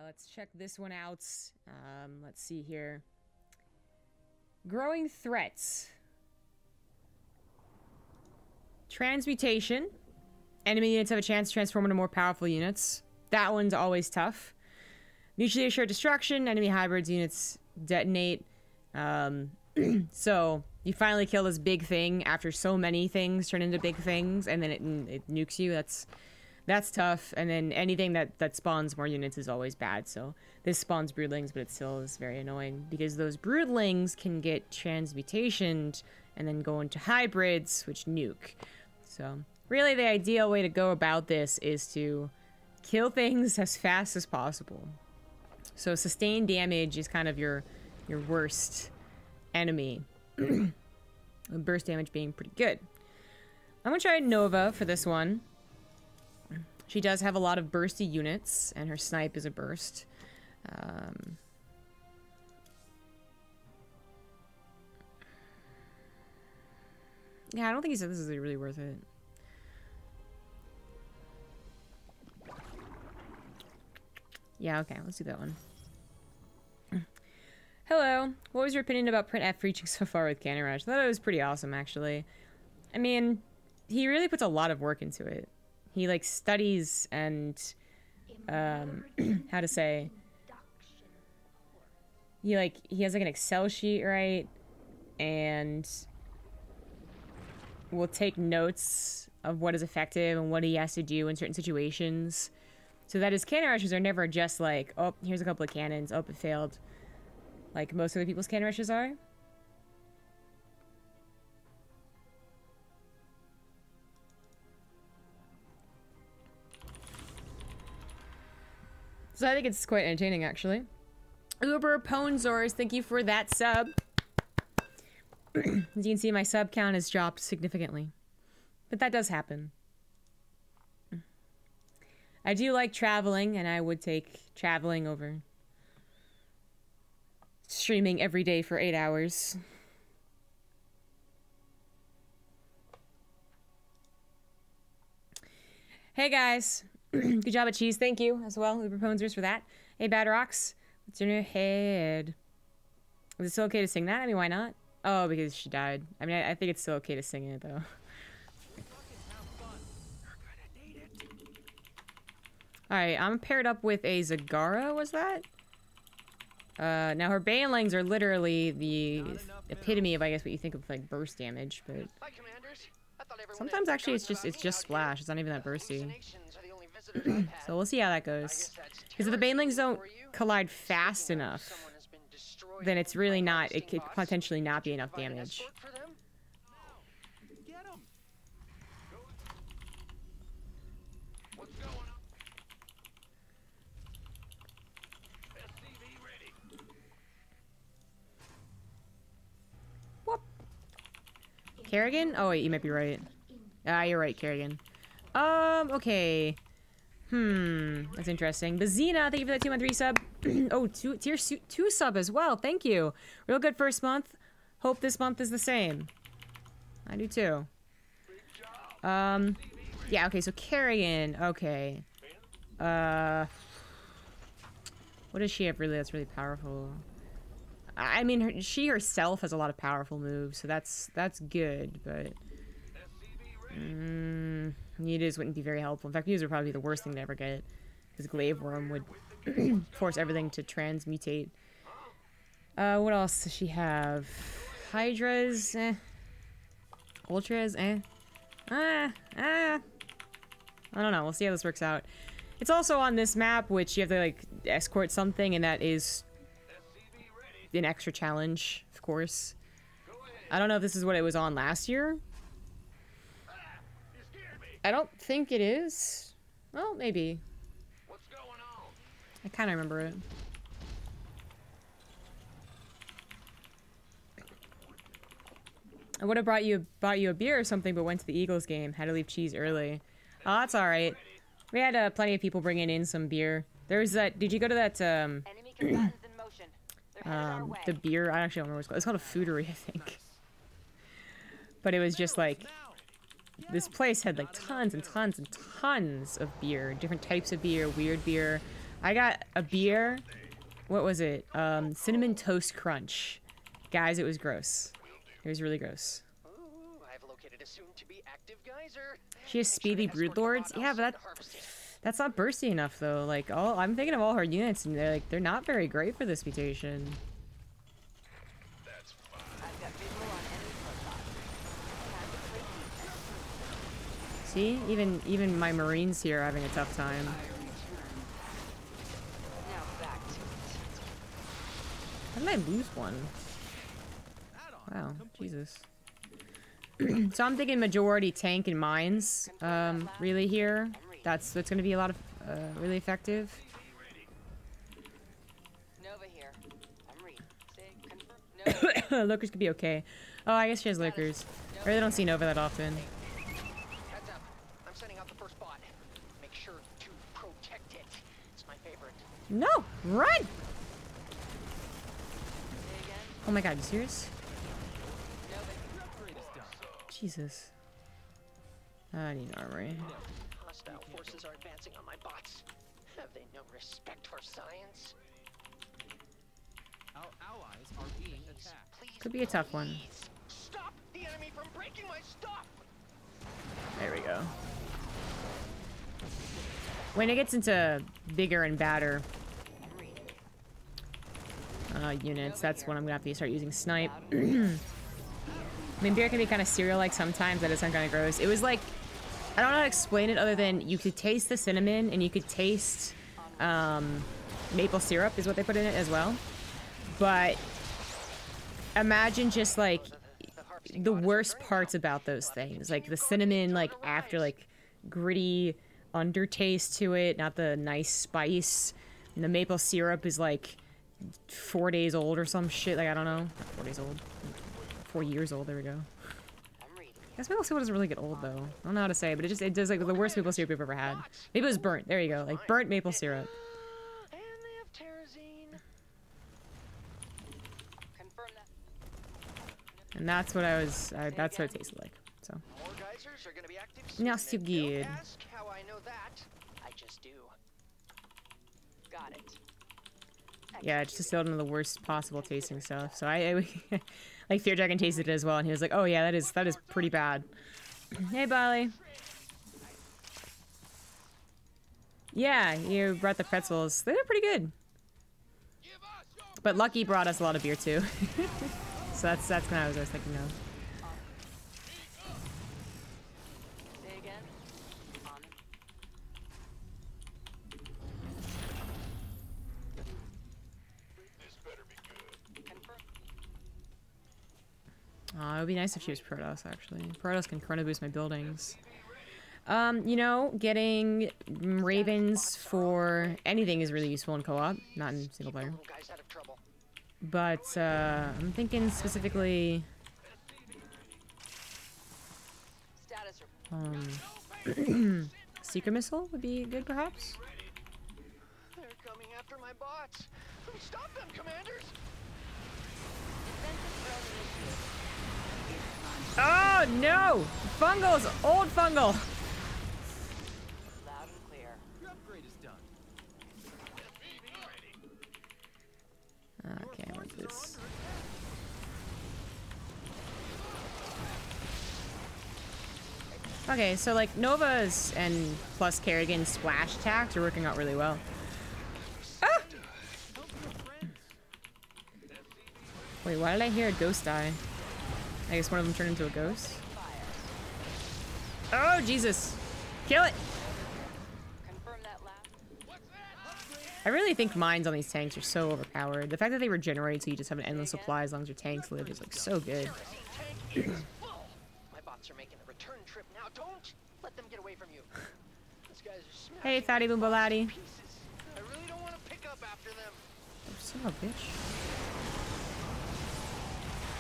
Let's check this one out. Let's see here. Growing threats. Transmutation. Enemy units have a chance to transform into more powerful units. That one's always tough. Mutually assured destruction. Enemy hybrids units detonate. So you finally kill this big thing after so many things turn into big things, and then it nukes you. That's tough. And then anything that spawns more units is always bad. So this spawns broodlings, but it still is very annoying because those broodlings can get transmutationed and then go into hybrids, which nuke. So really the ideal way to go about this is to kill things as fast as possible. So sustained damage is kind of your worst enemy. Burst damage being pretty good. I'm gonna try Nova for this one. She does have a lot of bursty units, and her snipe is a burst. Yeah, I don't think he said this is really worth it. Yeah, okay, let's do that one. Hello, what was your opinion about Print F reaching so far with Cannon Rush? I thought it was pretty awesome, actually. I mean, he really puts a lot of work into it. He, like, studies and, how to say... He has, like, an Excel sheet, right? And will take notes of what is effective and what he has to do in certain situations. So that his cannon rushes are never just like, oh, here's a couple of cannons, oh, it failed. Like most other people's cannon rushes are. So I think it's quite entertaining, actually. Uber Ponzors, thank you for that sub. As you can see, my sub count has dropped significantly. But that does happen. I do like traveling, and I would take traveling over streaming every day for 8 hours. Hey guys. Good job at cheese. Thank you as well, Uber Ponzers, for that. Hey, Bad Rocks. What's in your head? Is it still okay to sing that? I mean, why not? Oh, because she died. I mean, I think it's still okay to sing it, though. Alright, I'm paired up with a Zagara, was that? Now her banelings are literally the epitome of, I guess, what you think of, like, burst damage, but... Sometimes, actually, it's just splash. It's not even that bursty. So we'll see how that goes. Because if the banelings don't collide fast enough, then it's really not... It could potentially not be enough damage. Kerrigan? Oh wait, you might be right. Ah, you're right, Kerrigan. Okay. That's interesting. Bazina, thank you for that 2-month resub. Oh, tier 2 sub as well. Thank you. Real good first month. Hope this month is the same. I do too. Yeah, okay, so Kerrigan. Okay. What does she have really that's really powerful? I mean, she herself has a lot of powerful moves, so that's good, but... Mutas wouldn't be very helpful. In fact, Mutas would probably be the worst thing to ever get, because Glaive Worm would force everything to transmutate. What else does she have? Hydras, eh. Ultras, eh. I don't know, we'll see how this works out. It's also on this map, which you have to, like, escort something, and that is... an extra challenge, of course. I don't know if this is what it was on last year. I don't think it is. Well, maybe. What's going on? I kind of remember it. I would have bought you a beer or something, but went to the Eagles game. Had to leave cheese early. Oh, that's all right. We had plenty of people bringing in some beer. There was that. Did you go to that? The beer, I actually don't remember what it's called. It's called a foodery, I think. But it was just like, this place had like tons and tons and tons of beer. Different types of beer, weird beer. I got a beer. What was it? Cinnamon Toast Crunch. Guys, it was gross. It was really gross. Ooh, I've located a soon-to-be active geyser. She has speedy broodlords. Yeah, but that's not bursty enough though. Like, I'm thinking of all her units, and they're not very great for this mutation. See, even my Marines here are having a tough time. How did I lose one? Wow, Jesus. So I'm thinking majority tank and mines, really here. That's going to be a lot of, really effective. Nova here. I'm reading. Say, confirm. Lurkers could be okay. Oh, I guess she has lurkers. I really don't see Nova that often. Heads up. I'm sending out the first bot. Make sure to protect it. It's my favorite. No! Run! Oh my god, you serious? Jesus. I need armory. Hostile forces are advancing on my bots. Have they no respect for science? Our allies are being attacked. Please, Could be a tough one. please stop the enemy from breaking my stuff. There we go. When it gets into bigger and badder units, that's when I'm gonna have to start using snipe. I mean, beer can be kind of cereal-like sometimes. That is kind of gross. It was like, I don't know how to explain it other than you could taste the cinnamon and you could taste maple syrup is what they put in it as well. But imagine just like the worst parts about those things. Like the cinnamon, like after like gritty undertaste to it, not the nice spice. And the maple syrup is like 4 days old or some shit. Like, I don't know. Not 4 days old. 4 years old. There we go. I guess maple syrup doesn't really get old though. I don't know how to say, but it does like the worst maple syrup we've ever had. Maybe it was burnt. There you go. Like burnt maple syrup. And they have terrazine. Confirm that. And that's what that's what it tasted like. So. More geysers are going to be active soon. Now so and good. don't ask how I know that. I just do. Got it. Yeah, it's just one of the worst possible tasting stuff. So I like Fear Dragon tasted it as well, and he was like, "Oh yeah, that is pretty bad." Hey, Bali. Yeah, you brought the pretzels. They're pretty good. But Lucky brought us a lot of beer too. So that's kind of what I was thinking of. Say again. On. Confirm. It would be nice if she was Protoss, actually. Protoss can chrono boost my buildings. You know, getting Ravens for anything is really useful in co-op, not in single player. Little guy's out of trouble. But, I'm thinking specifically... Status report. Secret Missile would be good, perhaps? They're coming after my bots. Stop them, commanders! Oh, no! Fungals! Old Fungal! Loud and clear. Your upgrade is done. Okay, what's this? Okay, so like Nova's and plus Kerrigan's splash attacks are working out really well. Ah! Wait, why did I hear a ghost die? I guess one of them turned into a ghost. Oh, Jesus. Kill it! Confirm that last. I really think mines on these tanks are so overpowered. The fact that they regenerate so you just have an endless supply as long as your tanks live is like so good. Tank is full. My bots are making a return trip now. Don't let them get away from you. These guys are Hey, smashing Fatty Boombolati. pieces. I really don't want to pick up after them. Son of a bitch.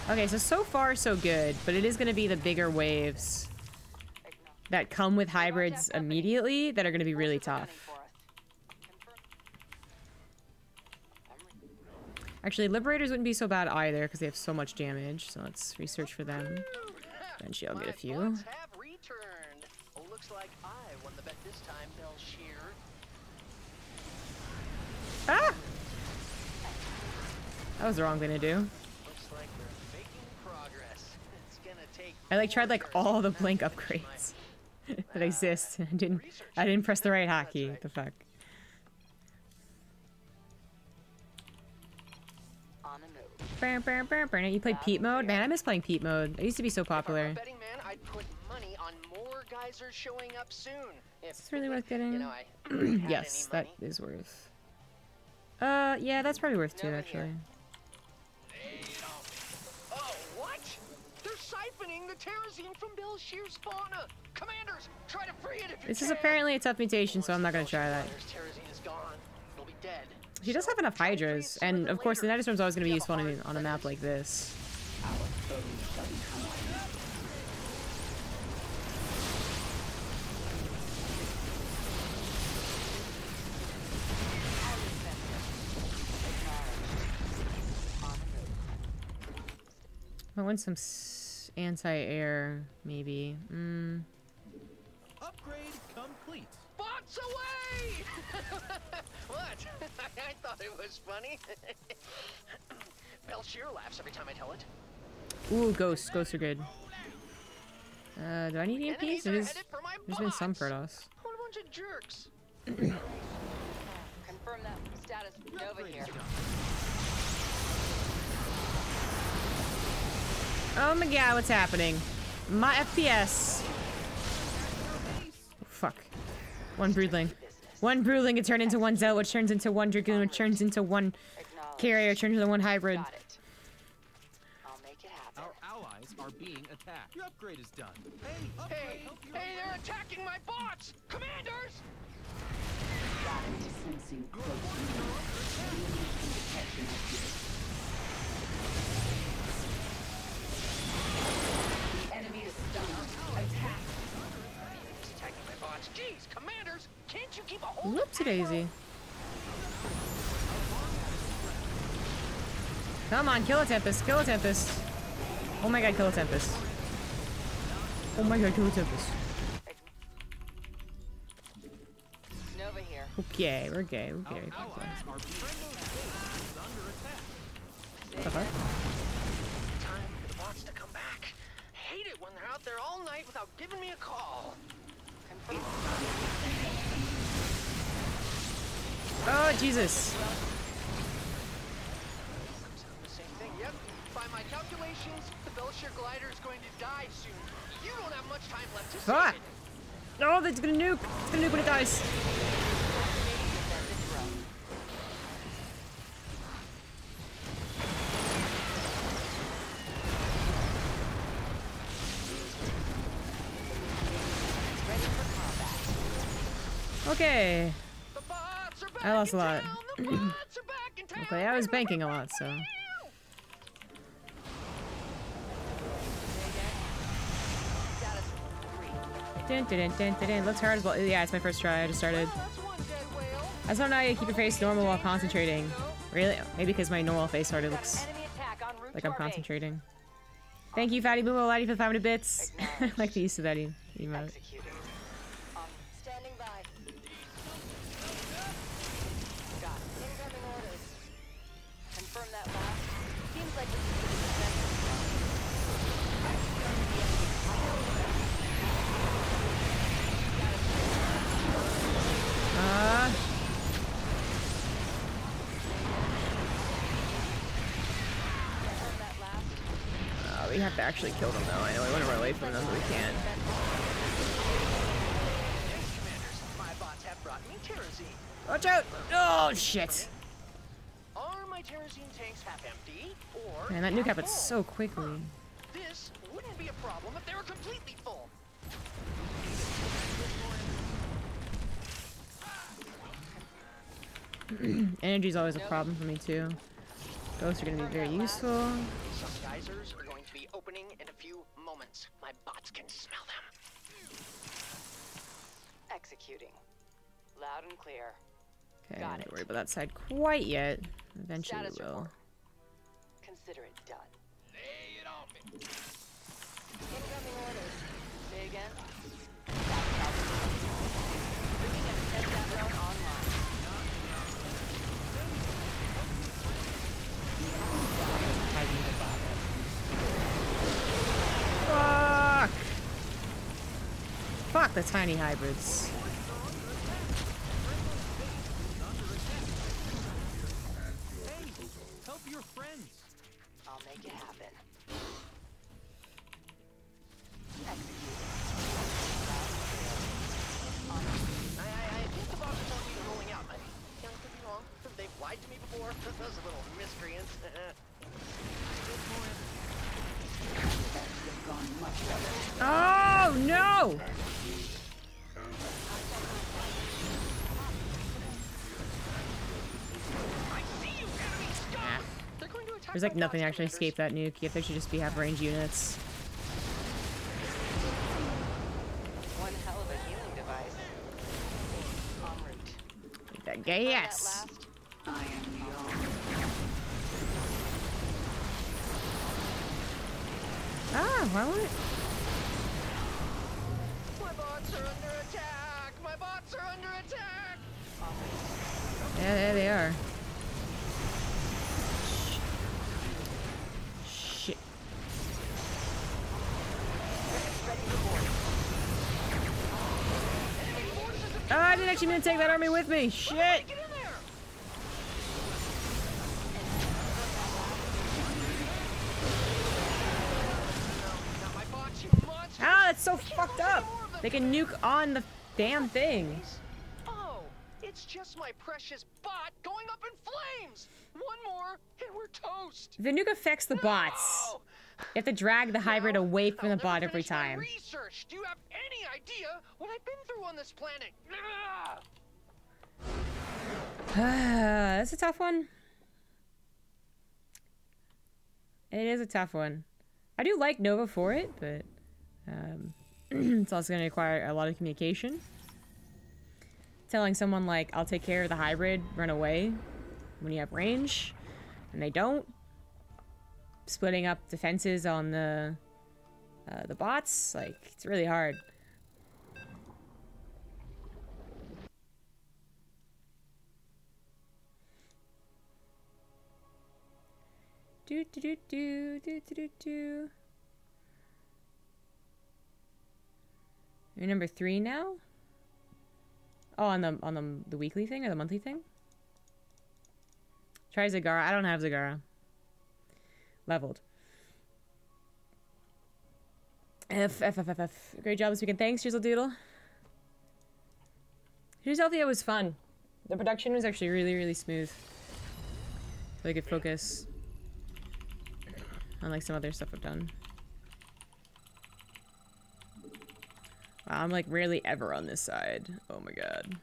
Okay, so far so good, but it is going to be the bigger waves that come with hybrids immediately that are going to be really tough. Actually, Liberators wouldn't be so bad either because they have so much damage, so let's research for them. Eventually I'll get a few. My bots have returned. Looks like I won the bet this time, Bell Shear. That was the wrong thing to do. Looks like we're making progress. It's gonna take I like tried more like all the Jersey blink than to upgrades reach that exist. I didn't press the right That's hotkey. right. What the fuck? On the move. You played Pete mode? Man, I miss playing Pete mode. It used to be so If I were a popular. betting man, I'd put money on more geysers showing up soon. If, Is this really worth getting? you know, I had Yes, any that money. is worth. Yeah, that's probably worth two Over actually. here. Oh, what? They're siphoning the terrazine from Belshir's fauna. Commanders, try to free it if you This is can. apparently a tough mutation, so I'm not gonna Once try that. Belshir's terrazine is gone, you'll be dead. She does have enough hydras, and of course the Nether Storm's always gonna be useful on a map like this. I want some anti-air, maybe. Upgrade complete. Bots away! What? I thought it was funny. Belshir laughs every time I tell it. Ooh, ghosts. Ghosts are good. Do I need EMPs? Enemies It are is. headed for my There's been some bots. Protoss. What a bunch of jerks. Confirm that status. Nova here. Oh my god, what's happening? My FPS. Oh, fuck. One broodling. One broodling, it turned into one Zell, which turns into one Dragoon, which turns into one Acknowledge. carrier, turns into one hybrid. Got it. I'll make it happen. Our allies are being attacked. Your upgrade is done. Hey, upgrade, Hey, help you hey, they're attacking my bots! Commanders! He's attacking my bots. Jeez, commanders, can't you keep a hold of Whoopsie daisy. Come on, kill a Tempest, kill a Tempest. Oh my god, kill a Tempest. Oh my god, kill a Tempest. Nova here. Okay, we're gay, we're gay. Our allies are being under attack. What the fuck? time for the bots to come back? Hate it when they're out there all night without giving me a call. Confirm. Oh, Jesus. The same thing, yep. By my calculations, the Belshir glider is going to die soon. You don't have much time left to Fuck. save it. Oh, that's gonna nuke. It's gonna nuke when it dies. Okay. The bots are back I lost in a lot. town. The bots are back in town. Okay, I was banking a lot, so. Dun, dun, dun, dun, dun, dun. Let's hard as well. Yeah, it's my first try. I just started. That's one dead whale. I just don't know how you keep your face normal while concentrating. Really? Maybe because my normal face already looks Enemy attack en route like to I'm our base. concentrating. Thank you, Fatty Boomo Laddie, for the 500 bits. I like the use of that emote. Executing. Standing by. Got it. Incoming orders. Confirm that last. Seems like this is for the defensive. Confirm that last. We have to actually kill them though. I know we want to run away from them, but we can't. Commanders, my bots have brought me terrazine. Watch out! Oh, shit. Are my terrazine tanks half empty or Man, that nuke half happened full? so quickly. This wouldn't be a problem if they were completely full. Energy's always a problem for me too. Ghosts are gonna be very useful. Some geysers are going to be opening in a few moments. My bots can smell them. Executing. Loud and clear. Okay, Got I don't have it. to worry about that side quite yet. Eventually Status we will. report. Consider it done. Lay it on me. Incoming orders. Say again. Bringing a step-down drone online. the tiny hybrids. Hey, help your friends. I'll make it happen. I think the boss told me to rolling out. I could be wrong. They've lied to me before. Those little miscreants. Oh no! Ah. They're going to attack There's like my nothing to bots, actually commanders. escape that nuke. If there should just be have range units. One hell of a healing device. En route. That Find gas. that last. Ah, why would it? My bots are under attack! My bots are under attack! Yeah, there they are. Shit. Oh, I didn't actually mean to take that army with me. Shit. Get in there! Not my bots, you monsters! Ah, that's so fucked up. They can nuke on the damn thing. Oh, it's just my precious bot going up in flames! One more, and we're toast! The nuke affects the bots. No! You have to drag the hybrid away from I'll the bot never every finish my time. Research. Do you have any idea what I've been through on this planet? Ugh! That's a tough one. It is a tough one. I do like Nova for it, but it's also going to require a lot of communication. Telling someone like, I'll take care of the hybrid, run away when you have range, and they don't. Splitting up defenses on the bots, like, it's really hard. Do do do do do do do do. You're number 3 now? Oh, on the weekly thing or the monthly thing? Try Zagara. I don't have Zagara. Leveled. F. Great job this weekend. Thanks, Drizzle Doodle. Here's Althea was fun. The production was actually really, really smooth. Really good focus. Unlike some other stuff I've done. Wow, I'm like rarely ever on this side. Oh my god.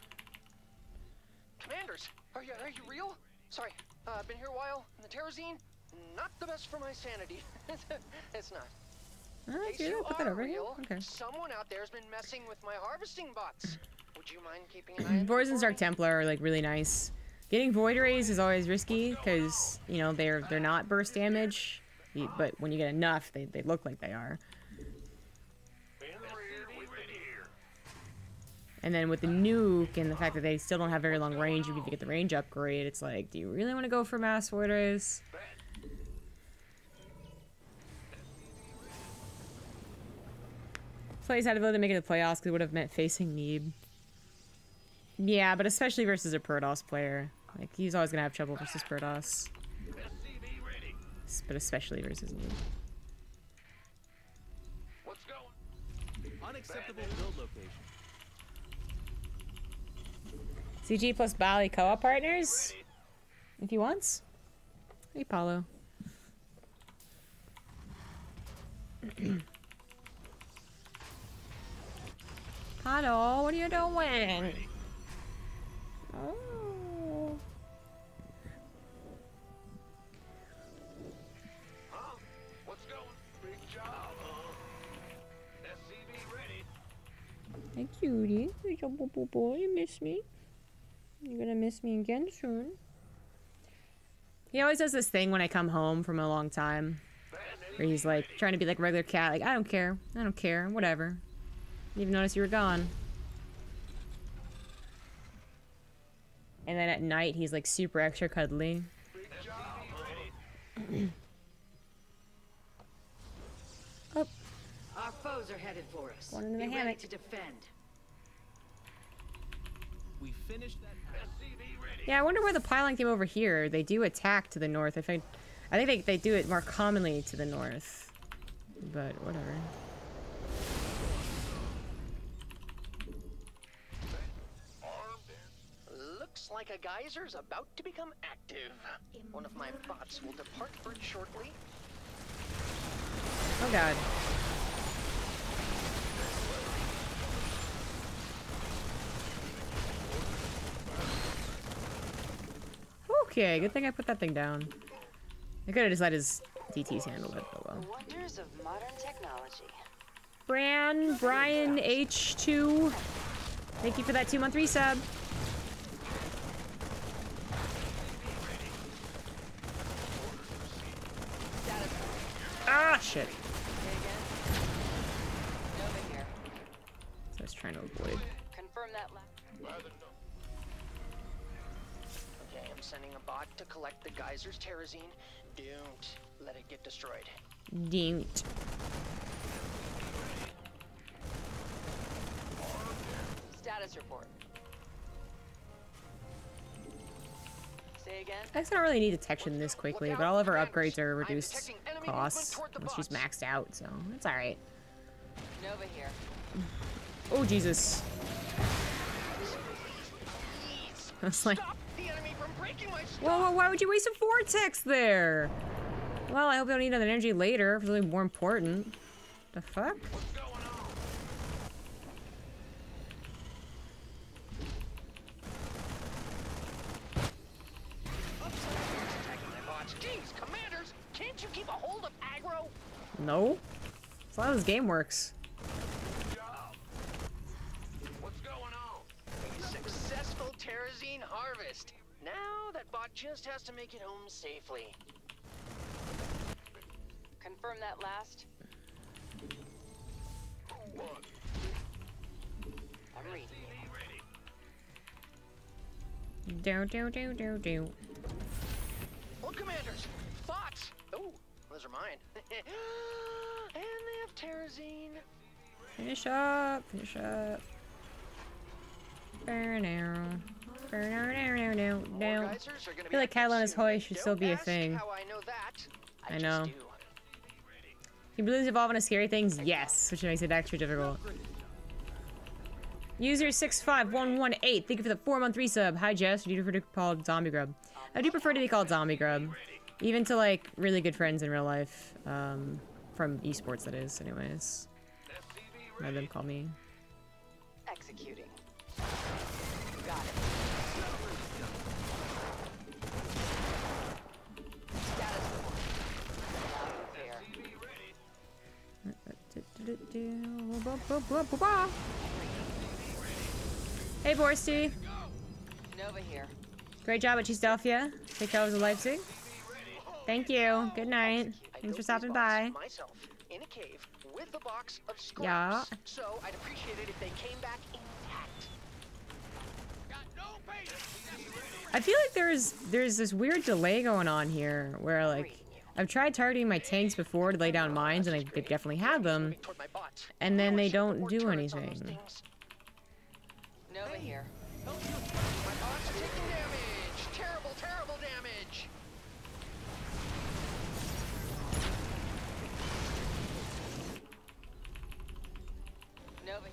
Commanders, are you real? Sorry, I've been here a while, and the Terrazine, not the best for my sanity. It's not. Oh, In that's case good. you Put that are over here. real, Okay. someone out there's been messing with my harvesting bots. Would you mind keeping an eye on Voids and for Dark me? Templar are like really nice. Getting Void Rays is always risky because you know they're not burst damage, but when you get enough, they look like they are. And then with the nuke and the fact that they still don't have very long range, even if you get the range upgrade, it's like, do you really want to go for mass Void Rays? Plays had to vote to make it the playoffs because it would have meant facing Neeb. Yeah, but especially versus a Protoss player. Like, he's always going to have trouble versus Protoss. But especially versus Neeb. What's going? Unacceptable build location. CG plus Bali co-op partners? If he wants. Hey, Paulo. Paddle, what are you doing? Oh. What's going? Big job, SCV ready. Hey, cutie. Hey, boy, you miss me. You're gonna miss me again soon. He always does this thing when I come home from a long time. Where he's like, trying to be like a regular cat. Like, I don't care. I don't care. Whatever. Didn't even notice you were gone. And then at night, he's like super extra cuddly. Oh, Our foes are headed for us. One in the Be ready hammock. to defend. finish that. Yeah, I wonder where the pylon came over here. They do attack to the north. I think they do it more commonly to the north. But whatever. Looks like a geyser's about to become active. One of my bots will depart for it shortly. Oh god. Okay, good thing I put that thing down. I could have just let his DTs handle it, but well. Wonders of modern technology. Brian H2. Thank you for that 2-month resub. Ah, shit. Over here. So I was trying to avoid. Confirm that last. Okay, I'm sending a bot to collect the geyser's terrazine. Don't let it get destroyed. Don't. Status report. Say again. I guess I don't really need detection this quickly, but all of our upgrades are reduced costs once she's maxed out, so it's alright. Nova here. Oh, Jesus. I was like, Stop the enemy from breaking my whoa, why would you waste a vortex there? Well, I hope you don't need another energy later if it's really more important. The fuck? Jeez, commanders, can't you keep a hold of aggro? No. That's not how this game works. What's going on? A successful terrazine harvest. Now that bot just has to make it home safely. Confirm that last. I'm reading you. Do. Well, commanders, bots. Oh, those are mine. And they have terrazine. Finish up. Finish up. Burn arrow. Burn arrow. No. More geysers are gonna I feel like be active Catalana's soon. Hoy should still Don't be a ask thing. How I know that. I just know. do. Can balloons evolve into scary things? Yes, which makes it extra difficult. User 65118, thank you for the 4-month resub. Hi Jess, do you prefer to be called ZombieGrub? I do prefer to be called ZombieGrub. Even to like really good friends in real life. From esports that is, anyways. Let them call me. Executing. Got it. Status report. Loud and clear. Hey Borsty. Nova here. Great job at Cheesedelphia. Take care of Leipzig. Thank you. Good night. Thanks for stopping by. Myself in a cave with a box of scraps. Yeah. So I'd appreciate it if they came back intact. Got no patience. I feel like there's this weird delay going on here where like I've tried targeting my tanks before to lay down mines and they definitely have them, and then they don't do anything. Nova here. My bots are taking damage. Terrible damage. Nova.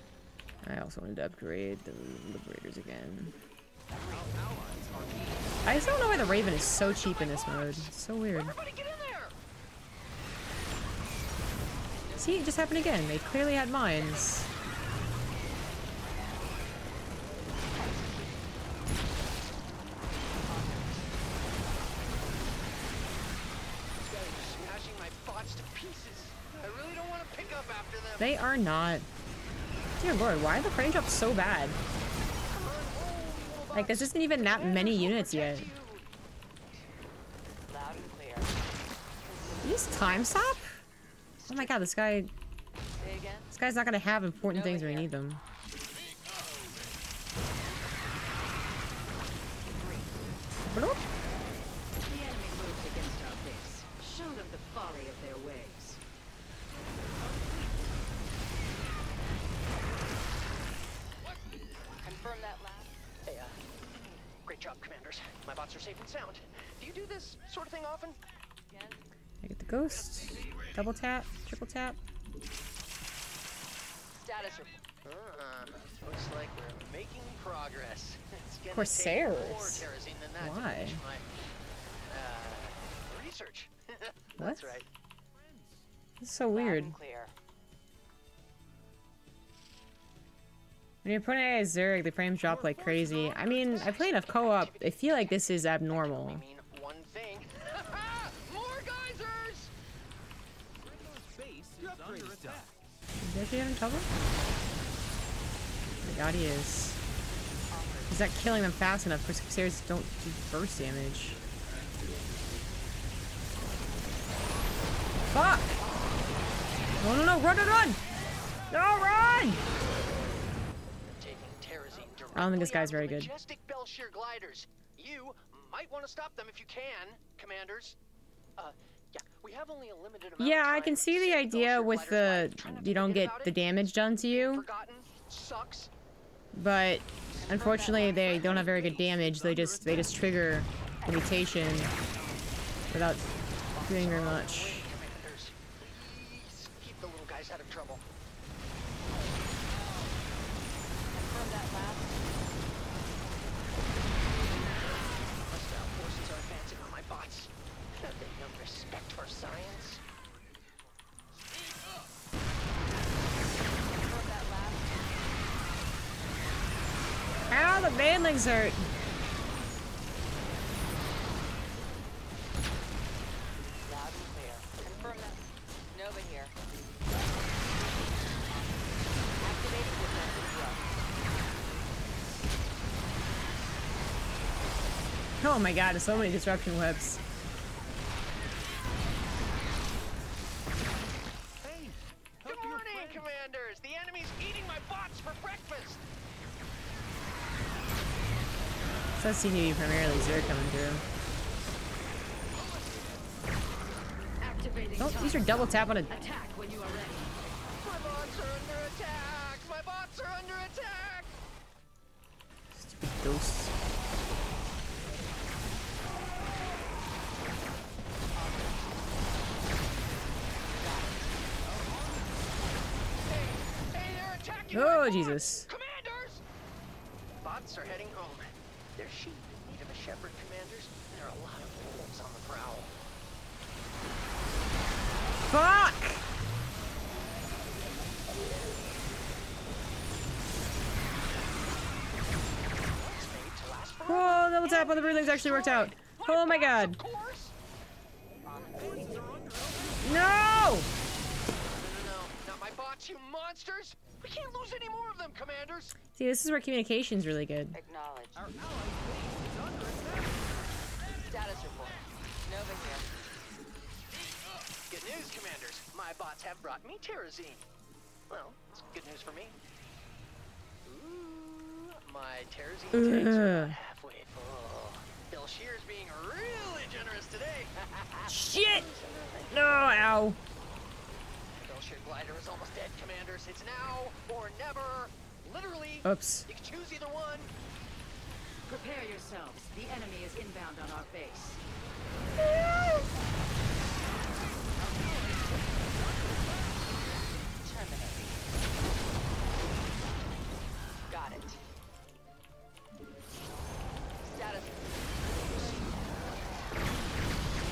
I also wanted to upgrade the Liberators again. I just don't know why the Raven is so cheap in this mode. It's so weird. Everybody get in there. See, it just happened again. They clearly had mines. Smashing my bots to pieces. I really don't want to pick up after them. They are not. Dear Lord, why are the frame drops so bad? Like, there's just even that many units yet. Loud and clear. Use time stop? Oh my god, this guy. Say again. This guy's not gonna have important things when we need them. Bloop. The enemy moved against our base. Show them the folly of their ways. Confirm that last. Hey, Great job, commanders. My bots are safe and sound. Do you do this sort of thing often? Again? I get the ghost. Double tap, triple tap. Status report. Looks like we're making progress. It's gonna Corsairs? take more terrazine than that Why? to finish my research. That's What? right. This is so Loud weird. and clear. When your opponent has Zerg, the frames drop like crazy. I mean, I play enough co-op. I feel like this is abnormal. We mean one thing. More geysers! Ringo's base is under attack. Is he actually having trouble? Oh my god, he is. He's not killing them fast enough because Corsairs don't do burst damage. Fuck! No, no, no, run, run, run! No, run! Taking terrazine I don't think this directly guy's out of very the good. Majestic Belshire gliders. You might want to stop them if you can, commanders. Yeah, we have only a limited amount Yeah, of I time can to see the save idea Belshire with gliders' the lives. Try not to you don't forget get about the it. damage done to you, Forgotten sucks. but unfortunately they don't have very good damage. They just trigger the mutation without doing very much. Commanders, please keep the little guys out of trouble. Confirm that last. Hostile forces are advancing on my bots. Have they no respect for science? Confirm that last. Ow, the banlings hurt. Loud and clear. Confirm that. Nova here. Activating defensive drone. Oh my god, there's so many disruption webs. Hey, Good help your morning, friend. commanders! The enemy's eating my bots for breakfast! So that seemed to be primarily Zerg coming through. Activating Oh, time. these are double tap on a Attack when you are ready. My bots are under attack! My bots are under attack! ghost. Hey, they're attacking Oh, my bots! Jesus. Commanders! Bots are heading home. They're sheep in need of a shepherd, commanders. There are a lot of wolves on the prowl. Fuck! What's made to last forever? Whoa, double tap on the broodlings actually worked out. Oh my god. Of course! No! No, not my bots, you monsters! We can't lose any more of them, commanders! See, this is where communication's really good. Acknowledge. Our allies' base is under attack. Status report. Nova here. Good news, commanders. My bots have brought me terrazine. Well, it's good news for me. Ooh, my terrazine tanks are about halfway full. Bill Shear's being really generous today. Shit! No, ow. Bill Shear glider is almost dead, commanders. It's now or never. Literally. Oops. You can choose either one. Prepare yourselves. The enemy is inbound on our base. Terminate. Got it. Status.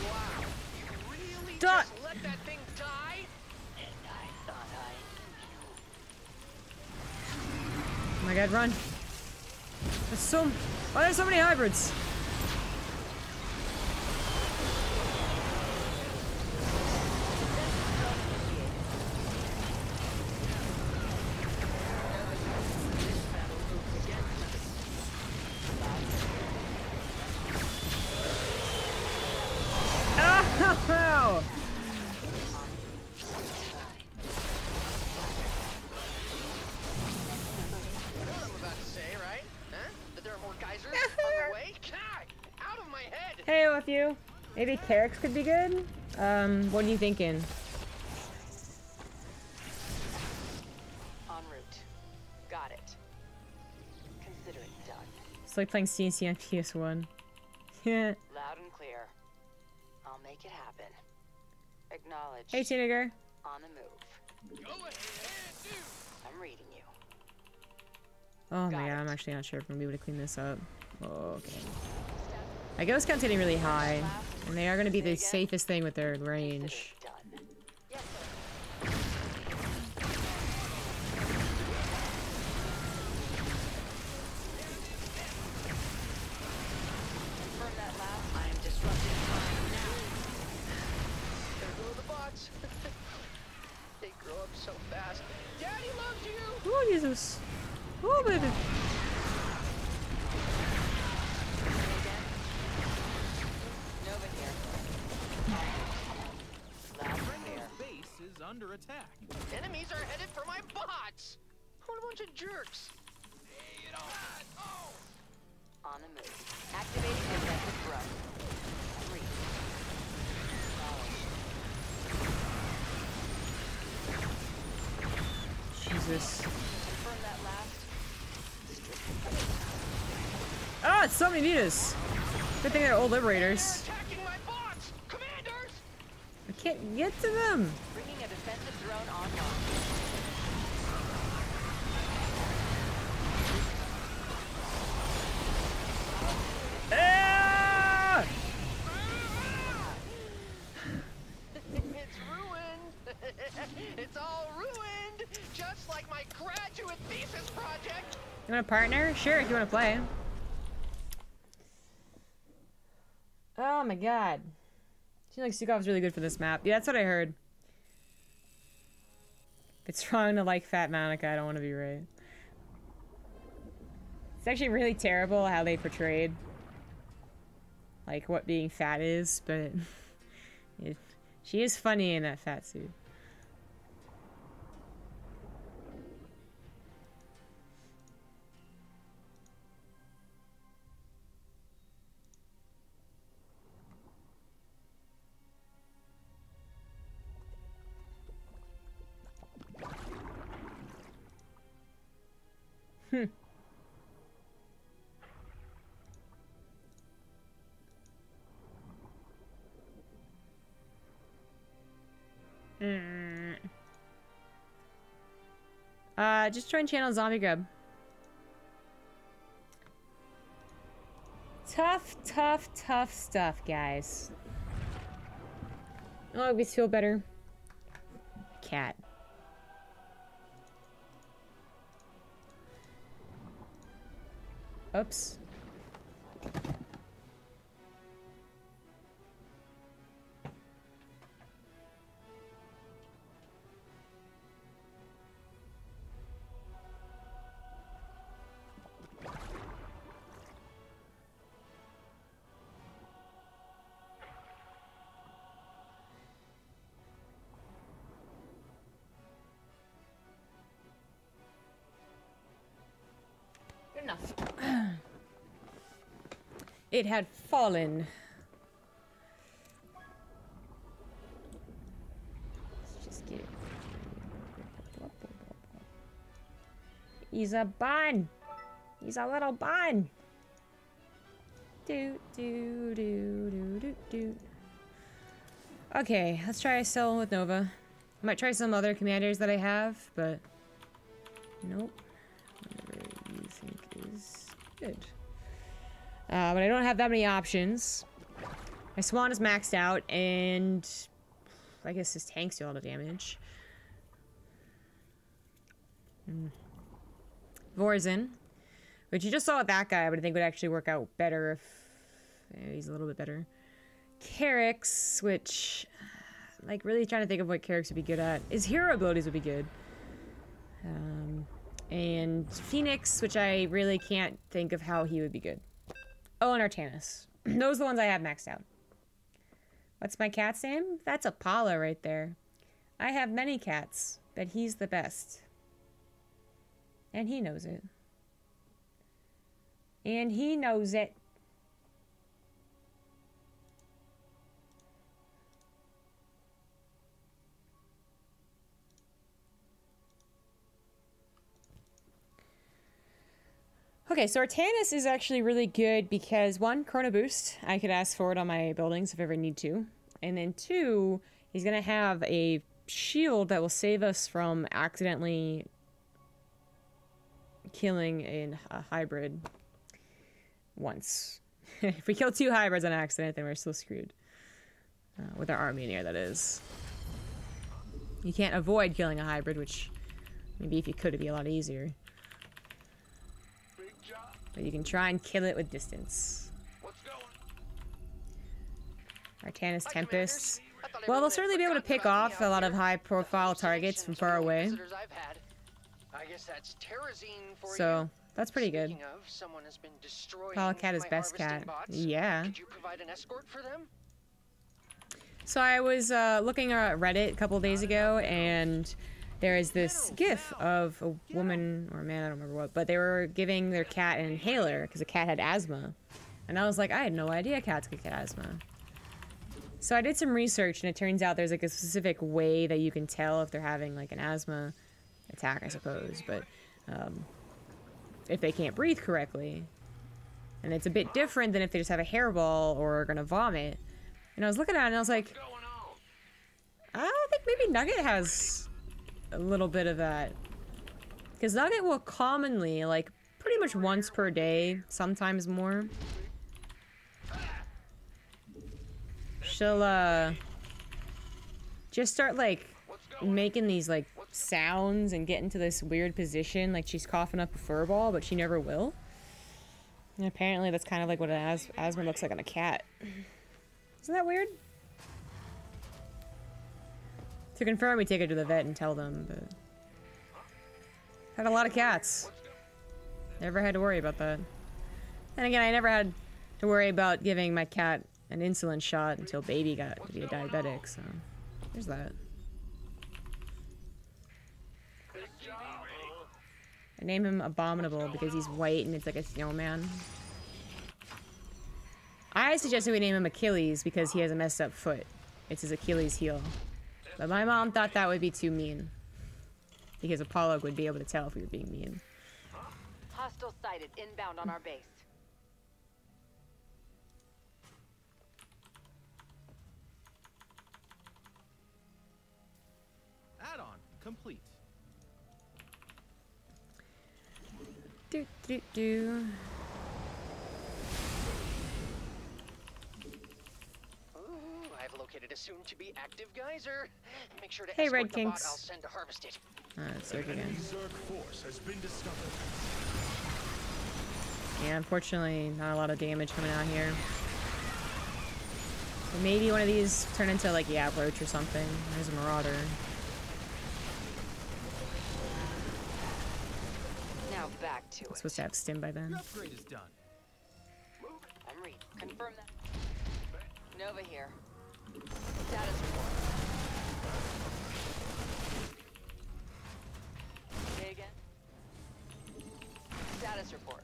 Wow. You really Duh. just let that thing die? And I thought I Oh my god, run. There's so... Why are there so many hybrids? Ow! You know what I'm about to say, right? Huh? That there are more geysers on the way? God, out of my head! Hey, OFU. Maybe Carrick's could be good? What are you thinking? En route. Got it. Consider it done. like playing CNC on PS1. Yeah. Loud and clear. I'll make it happen. Acknowledge. Hey, Teenager. On the move. Go ahead, dude. I'm reading you. Oh my Got god, it. I'm actually not sure if I'm gonna be able to clean this up. Okay. My ghost count's getting really high, and they are gonna be the safest thing with their range. Done. Yes, sir. Confirm that last. I am disrupting time now. There go the bots. They grow up so fast. Daddy loves you. Oh, Jesus. Oh, baby. Nova here. Loud and clear. Base is under attack. Enemies are headed for my bots. What a bunch of jerks. On the move. Activating defensive growth. 3. Jesus. Confirm that last. Ah, it's so many mutas. Good thing they're old liberators. Attacking my bots. Commanders. I can't get to them. Bringing a defensive drone online. Ah! It's ruined. It's all ruined. Just like my graduate thesis project. You want a partner? Sure, if you want to play. Oh my god. Seems like Sukov's really good for this map. Yeah, that's what I heard. If it's wrong to like Fat Monica, I don't want to be right. It's actually really terrible how they portrayed like what being fat is, but she is funny in that fat suit. Just join channel ZombieGrub. Tough, tough, tough stuff, guys. Oh, we feel better. Cat. Oops. Good enough. It had fallen. Let's just get it. He's a bun. He's a little bun. Do do do do do do. Okay, let's try Cell with Nova. I might try some other commanders that I have, but nope. Whatever you think is good. But I don't have that many options. My Swan is maxed out, and I guess his tanks do all the damage. Vorzin, which you just saw with that guy, but I think would actually work out better if he's a little bit better. Carrix, which, like, really trying to think of what Carrix would be good at. His hero abilities would be good. And Phoenix, which I really can't think of how he would be good. Oh, and Artanis. Those are the ones I have maxed out. What's my cat's name? That's Apollo right there. I have many cats, but he's the best. And he knows it. And he knows it. Okay, so Artanis is actually really good because one, Chrono Boost. I could ask for it on my buildings if I ever need to. And then two, he's gonna have a shield that will save us from accidentally killing a hybrid once. If we kill 2 hybrids on accident, then we're still screwed. With our army in here, that is. You can't avoid killing a hybrid, which maybe if you could, it'd be a lot easier. But you can try and kill it with distance. Artanis Tempest. Well, they'll certainly be able to pick off a lot of high-profile targets from far away. So, that's pretty good. Cat is best cat. Yeah. So I was looking at Reddit a couple days ago, and there is this gif of a woman or a man, I don't remember what, but they were giving their cat an inhaler because the cat had asthma. And I was like, I had no idea cats could get asthma. So I did some research, and it turns out there's like a specific way that you can tell if they're having like an asthma attack, I suppose, but if they can't breathe correctly. And it's a bit different than if they just have a hairball or are gonna vomit. And I was looking at it and I was like, I think maybe Nugget has a little bit of that. Because Nugget will commonly, like, pretty much once per day, sometimes more. She'll, just start, like, making these, like, sounds and get into this weird position, like she's coughing up a fur ball, but she never will. And apparently that's kind of like what an asthma looks like on a cat. Isn't that weird? To confirm, we take her to the vet and tell them, but... Had a lot of cats. Never had to worry about that. And again, I never had to worry about giving my cat an insulin shot until baby got to be a diabetic, so... There's that. I name him Abominable because he's white and it's like a snowman. I suggested we name him Achilles because he has a messed up foot. It's his Achilles heel. But my mom thought that would be too mean. Because Apollo would be able to tell if we were being mean. Hostile sighted inbound on our base. Add-on complete. Do do do. I've located a soon-to-be active geyser. Make sure to Hey, escort Red the Kinks. bot I'll send to harvest it. Zerg again. Zerg force has been discovered. Yeah, unfortunately, not a lot of damage coming out here. But maybe one of these turn into, like, yeah, roach or something. There's a marauder. Now back to I'm it. supposed to have stim by then. Your upgrade is done. I'm read. Confirm that. Nova here. Status report. Say again. Status report.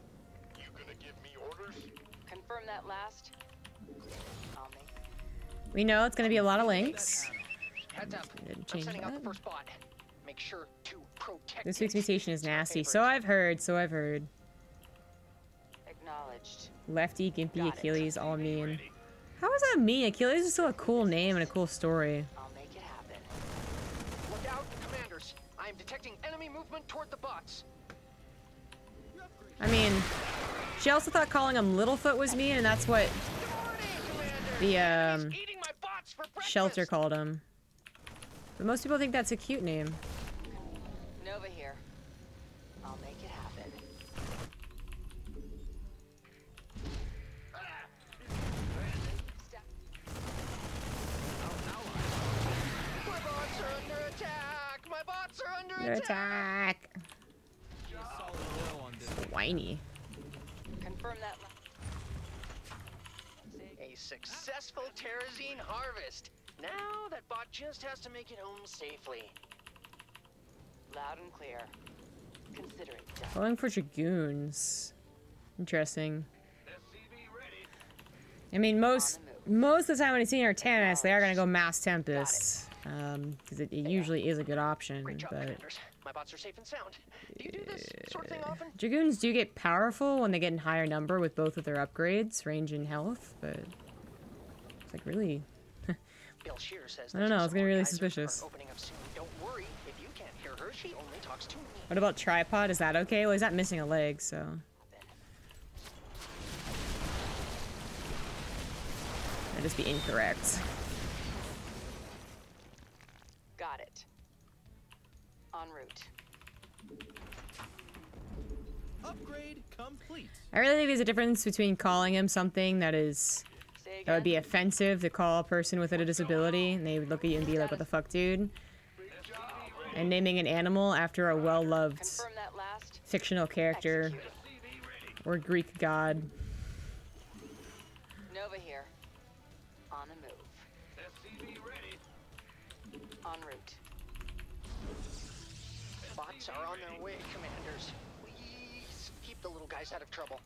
You gonna give me orders? Confirm that last. I'll make. We know it's going to be a lot of links. Heads up. Didn't I'm change sending out the that. first bot. Make sure to protect This it. week's mutation is It's my nasty. favorite. So I've heard, so I've heard. Acknowledged. Lefty, Gimpy, Got it. Achilles, all mean. How is that mean? Achilles is still a cool name and a cool story. I'll make it happen. Look out, commanders. I am detecting enemy movement toward the bots. I mean, she also thought calling him Littlefoot was mean, and that's what the He's eating my bots for breakfast. shelter called him. But most people think that's a cute name. Nova here. I'll make it happen. My bots are under attack. My bots are under Their attack. attack. Solid no on this. Whiny. Confirm that. A successful terrazine harvest. Now that bot just has to make it home safely. Loud and clear. Consider it done. Going for Dragoons. Interesting. I mean, most of the time when I see Artanis, they are gonna go Mass Tempest. Because it usually is a good option, Great job, but commanders. My bots are safe and sound. Do you do this sort of thing often? Dragoons do get powerful when they get in higher number with both of their upgrades, range and health, but it's like really. Bill Shear says I don't know, it's getting really guys are suspicious. opening up soon. Don't worry, if you can't hear her, she only talks to me. What about tripod? Is that okay? Well, he's not missing a leg, so. That'd just be incorrect. Got it. En route. Upgrade complete. I really think there's a difference between calling him something that is Say again. that would be offensive to call a person with a disability, and they would look at you and be like, "What the fuck, dude?" And naming an animal after a well-loved Confirm that last. fictional character Executed. or Greek god. Nova here. On the move. En route. Bots are on their way, commanders. Please keep the little guys out of trouble.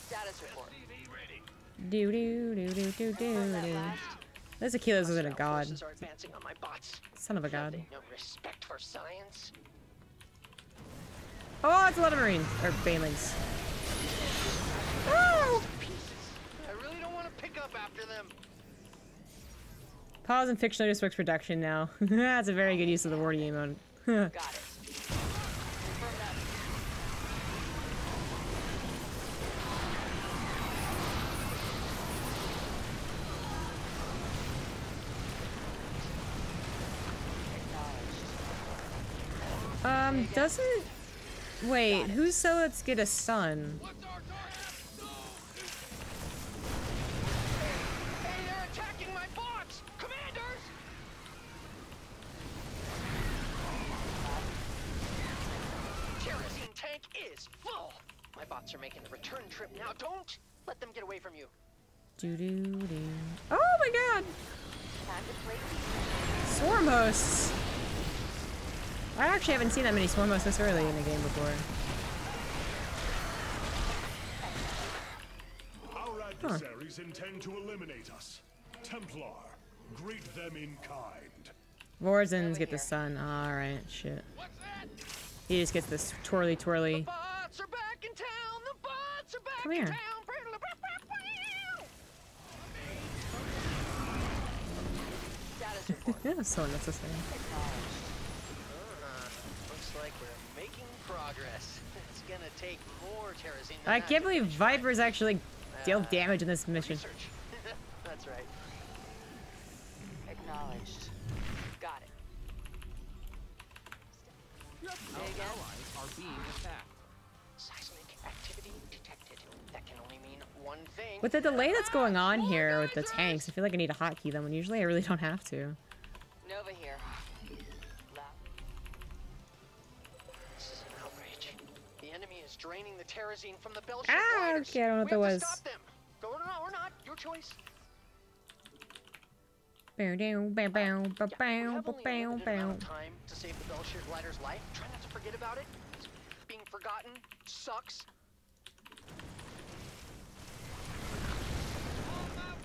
Status report. Do do do do do do Confirm that do. last. Those Achilles wasn't a Hostile god. forces are advancing on my bots. Son of a god. They no respect for science. Oh, it's a lot of Marines or Banelings. Oh! Pieces. I really don't want to pick up after them. Pause and fictional disworks production now. That's a very good use of the wardy emote. Got it. Confirm that. Doesn't... Wait, who's so let's get a son? Hey, they're attacking my bots! Commanders! Terrazine tank is full! My bots are making the return trip now. Don't let them get away from you. Do do do. Oh my god! Time to play defense. Swarm hosts! I actually haven't seen that many swarm hosts this early in the game before. Our adversaries intend to eliminate us. Templar, greet them in kind. Warzens get the sun. Alright, shit. He just gets this twirly twirly. Bots are back in town! The bots are back Come in here. town! Status report. Yeah, so unnecessary. Acknowledged. Looks like we're making progress. It's gonna take more terrazine than I that can't to believe finish my Viper's actually dealt damage in this mission. research. That's right. Acknowledged. Got it. Our allies are being attacked. Seismic activity detected. That can only mean one thing. With the delay that's going on here with the tanks, I feel like I need to hotkey them when usually I really don't have to. Nova here. Loud. This is an outrage. The enemy is draining the terrazine from the Belshire Ah, gliders. okay, I don't know what that We have was. to stop them. Go or not, your choice. Bow down, bow bow, bow Yeah, we bow, have bow only a limited amount bow. of time to save the Belshire glider's life. Try not to forget about it. Being forgotten sucks.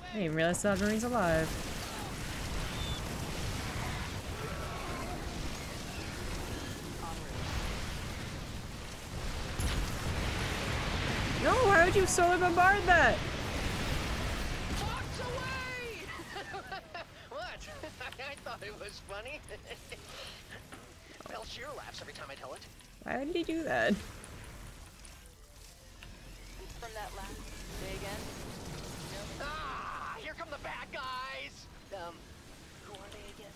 I didn't even realize the Marines alive. No, why would you solar bombard that? Box away! What? I thought it was funny. Belshire laughs every time I tell it. Why would he do that? From that last. Say again. Ah, here come the bad guys! Who are they again?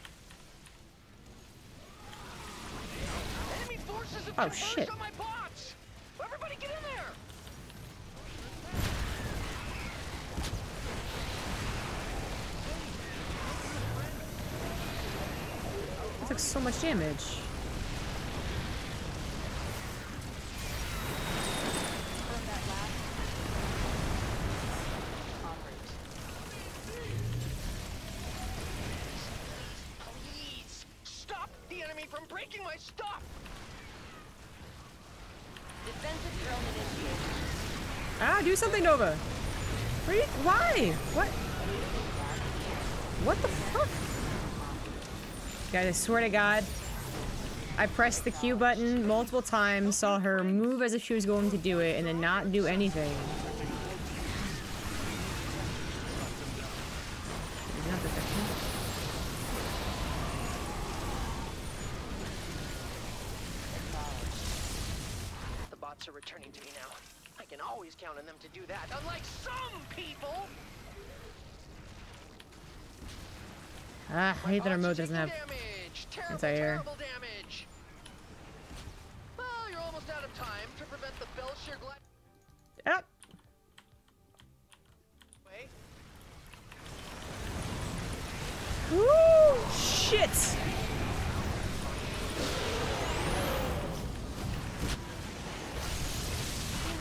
Enemy forces have Oh, converged shit. on my bots! Everybody get in there! That took so much damage. From that last. En route. Please, stop the enemy from breaking my stuff! Defensive drone initiated. Ah, do something, Nova. Why? What? What the fuck? Guys, I swear to God, I pressed the Q button multiple times, saw her move as if she was going to do it, and then not do anything. The bots are returning to me now. I can always count on them to do that, unlike some people. Ah, I hate that our mode doesn't have damage. Terrible, anti-air. terrible damage. Well, you're almost out of time to prevent the Belshire glide. Yep. Wait. Woo! Shit! Seems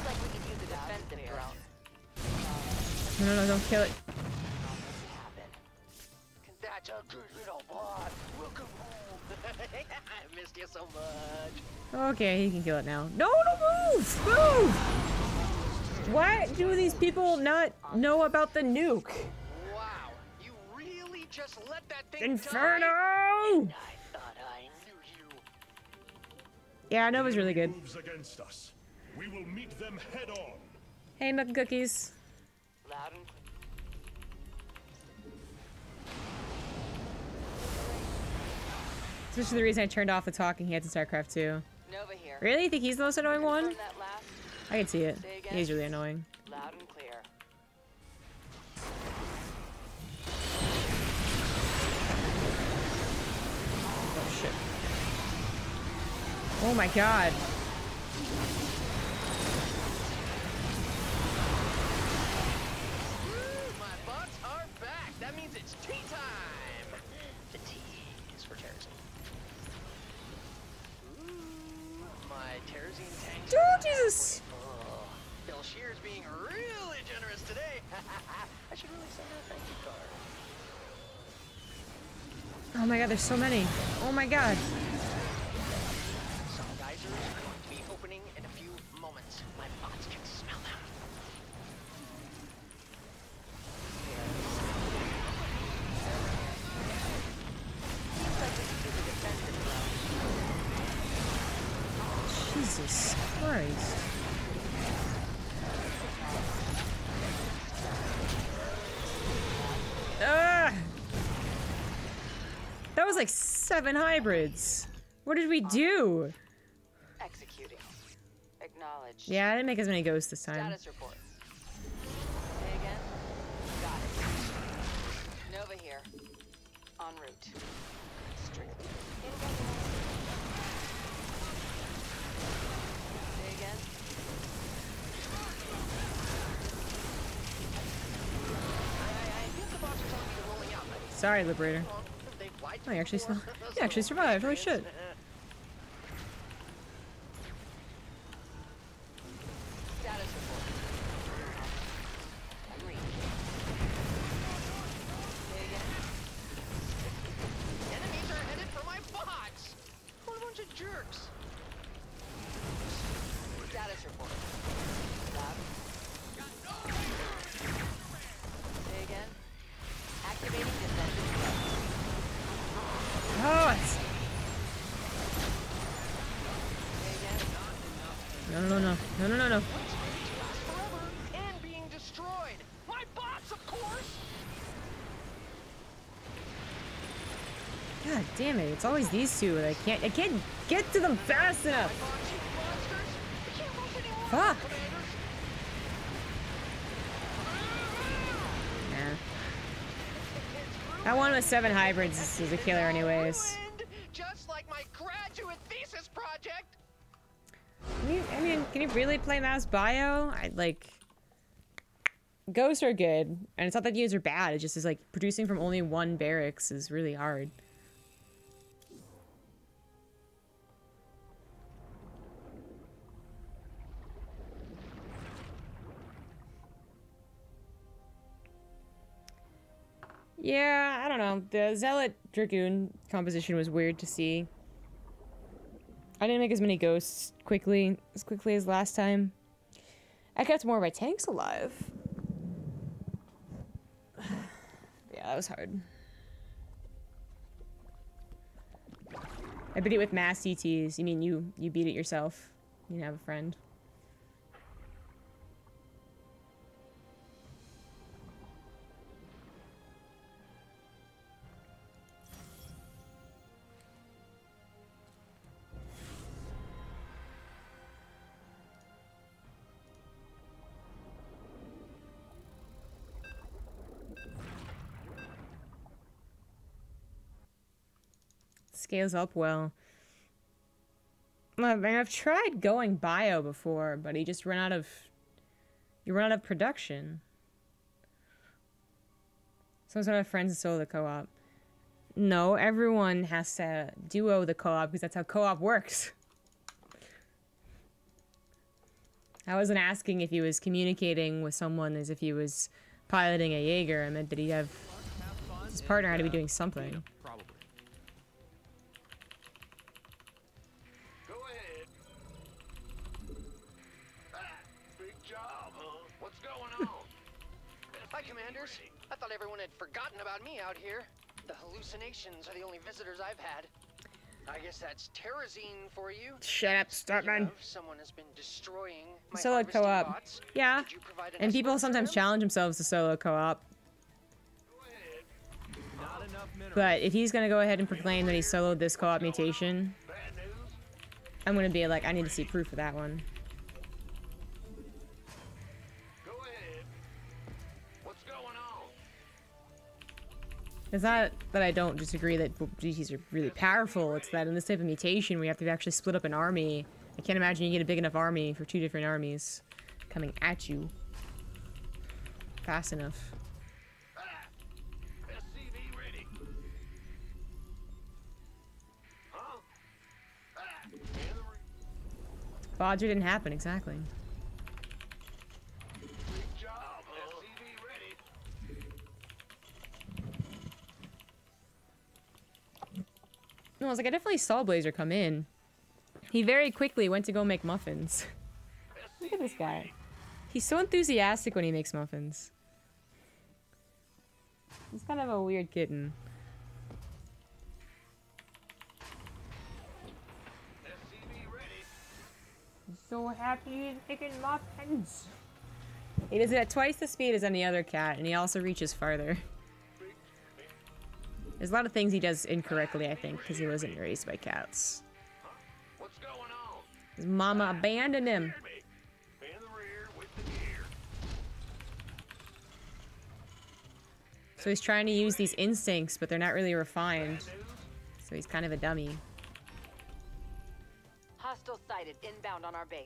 like we could use a defensive drone. No, no, don't kill it. That's a good little bot. Welcome home. I missed you so much. Okay, he can kill it now. No, no, move! Move! Why do these people not know about the nuke? Wow, you really just let that thing Inferno! die? I thought I knew you. Yeah, Nova's really good. Moves against us. We will meet them head on. Hey, milk and cookies. Loud and clear. This is the reason I turned off the talking heads in StarCraft 2. Nova here. Really? You think he's the most annoying one? Confirm that last. I can see it. Say again. He's really annoying. Loud and clear. Oh, shit. Oh my god. My bots are back. That means it's tea time. The tea is for Terrazine. My Terrazine tanks. Oh, Jesus! Oh, Bill Shear's being really generous today. I should really send her a thank you card. Oh my god, there's so many. Oh my god. Some geysers are going to be opening in a few moments. My bots can smell them. Seems like we could use a defensive drone. Jesus Christ. Ah! That was like 7 hybrids. What did we do? Executing. Acknowledged. Yeah, I didn't make as many ghosts this time. Status report. Say again. Got it. Nova here. En route. Strictly. Say again. I think the bots are telling me they're rolling out. Sorry, Liberator. They've lied to Oh, me you actually, before. you actually survived. Holy shit. Status report. Agreed. Say again. Enemies are headed for my bots. What a bunch of jerks. Status report. Loud. Say again. Activating defensive drone. Oh, it's... Say again. No, no, no. No, no, no, no. Forever and being destroyed. My bots, of course. God damn it. It's always these two. I can't get to them fast enough. My bots, you monsters. I can't move anymore. Fuck. Commanders. Nah. That one with 7 hybrids is a killer anyways. Ruined, just like my graduate thesis project. Can you really play Mass Bio? Ghosts are good, and it's not that units are bad. It just is like producing from only one barracks is really hard. Yeah, I don't know. The Zealot Dragoon composition was weird to see. I didn't make as many ghosts as quickly as last time. I kept more of my tanks alive. Yeah, that was hard. I beat it with mass CTs. You mean you beat it yourself? You have a friend. Scales up well. I mean, I've tried going bio before, but you run out of production. Sometimes I have friends in solo co-op. No, everyone has to duo the co-op because that's how co-op works. I wasn't asking if he was communicating with someone as if he was piloting a Jaeger. I meant that his partner had to be doing something. Probably. Go ahead. Big job, huh? What's going on? Hi, Commanders. I thought everyone had forgotten about me out here. The hallucinations are the only visitors I've had. I guess that's terrazine for you. Shut up, Startman. Someone has been destroying my Solo harvesting co-op. bots. Yeah. Could you provide an And people escort sometimes for them? challenge themselves to solo co-op. Not enough minerals. But if he's gonna go ahead and proclaim that he soloed this co-op mutation, Bad news? I'm gonna be like, I need to see proof of that one. Go ahead. What's going on? It's not that I don't disagree that GTs are really powerful, it's that in this type of mutation where you have to actually split up an army, I can't imagine you get a big enough army for 2 different armies coming at you fast enough. SCV ready. Huh? Bodger didn't happen, exactly. Big job, huh? SCV ready. No, I was like, I definitely saw Blazer come in. He very quickly went to go make muffins. Look at this guy. He's so enthusiastic when he makes muffins. He's kind of a weird kitten. SCV ready. He's so happy he's making muffins. He does it at twice the speed as any other cat, and he also reaches farther. There's a lot of things he does incorrectly, I think, because he wasn't raised by cats. What's going on? His mama abandoned him. Hear me. In the rear with the gear. So he's trying to use these instincts, but they're not really refined. So he's kind of a dummy. Hostile sighted inbound on our base.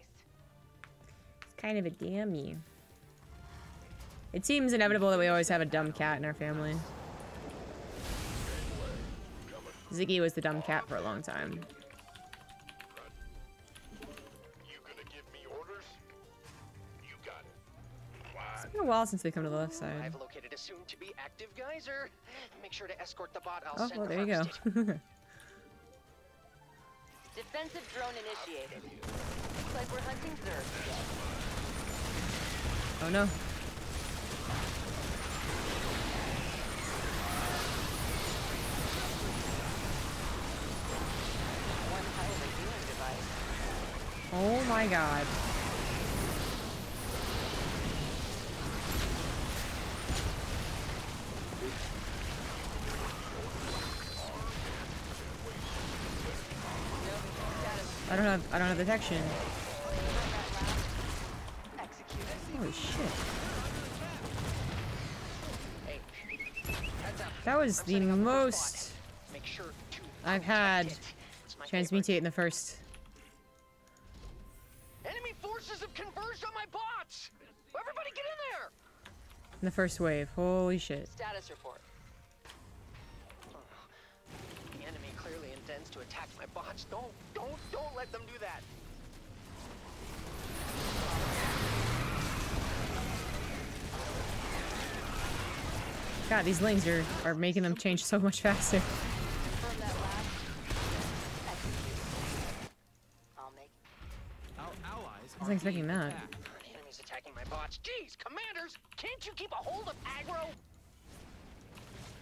He's kind of a dummy. It seems inevitable that we always have a dumb cat in our family. Ziggy was the dumb cat for a long time. You gonna give me orders? You got it. It's been a while since they come to the left I've side. located a soon-to-be active geyser. Make sure to escort the bot I'll Oh, send well, to there you go. harvest it. Defensive drone initiated. Looks like we're hunting Zerg again. Oh no. One hell of a healing device. Oh my god. I don't have detection. Executed. Holy shit. Hey, heads up. That was I'm the setting up the first most bot. Make sure to I've had protect it. It's my favorite. transmutate in the first. Enemy forces have converged on my bots. Everybody get in there. In the first wave. Holy shit. Status report. The enemy clearly intends to attack my bots. Don't let them do that. God, these lings are making them change so much faster. Confirm that last. Executed. I'll make. Our allies I wasn't expecting that. The enemy's attacking my bots. Jeez, commanders, can't you keep a hold of aggro?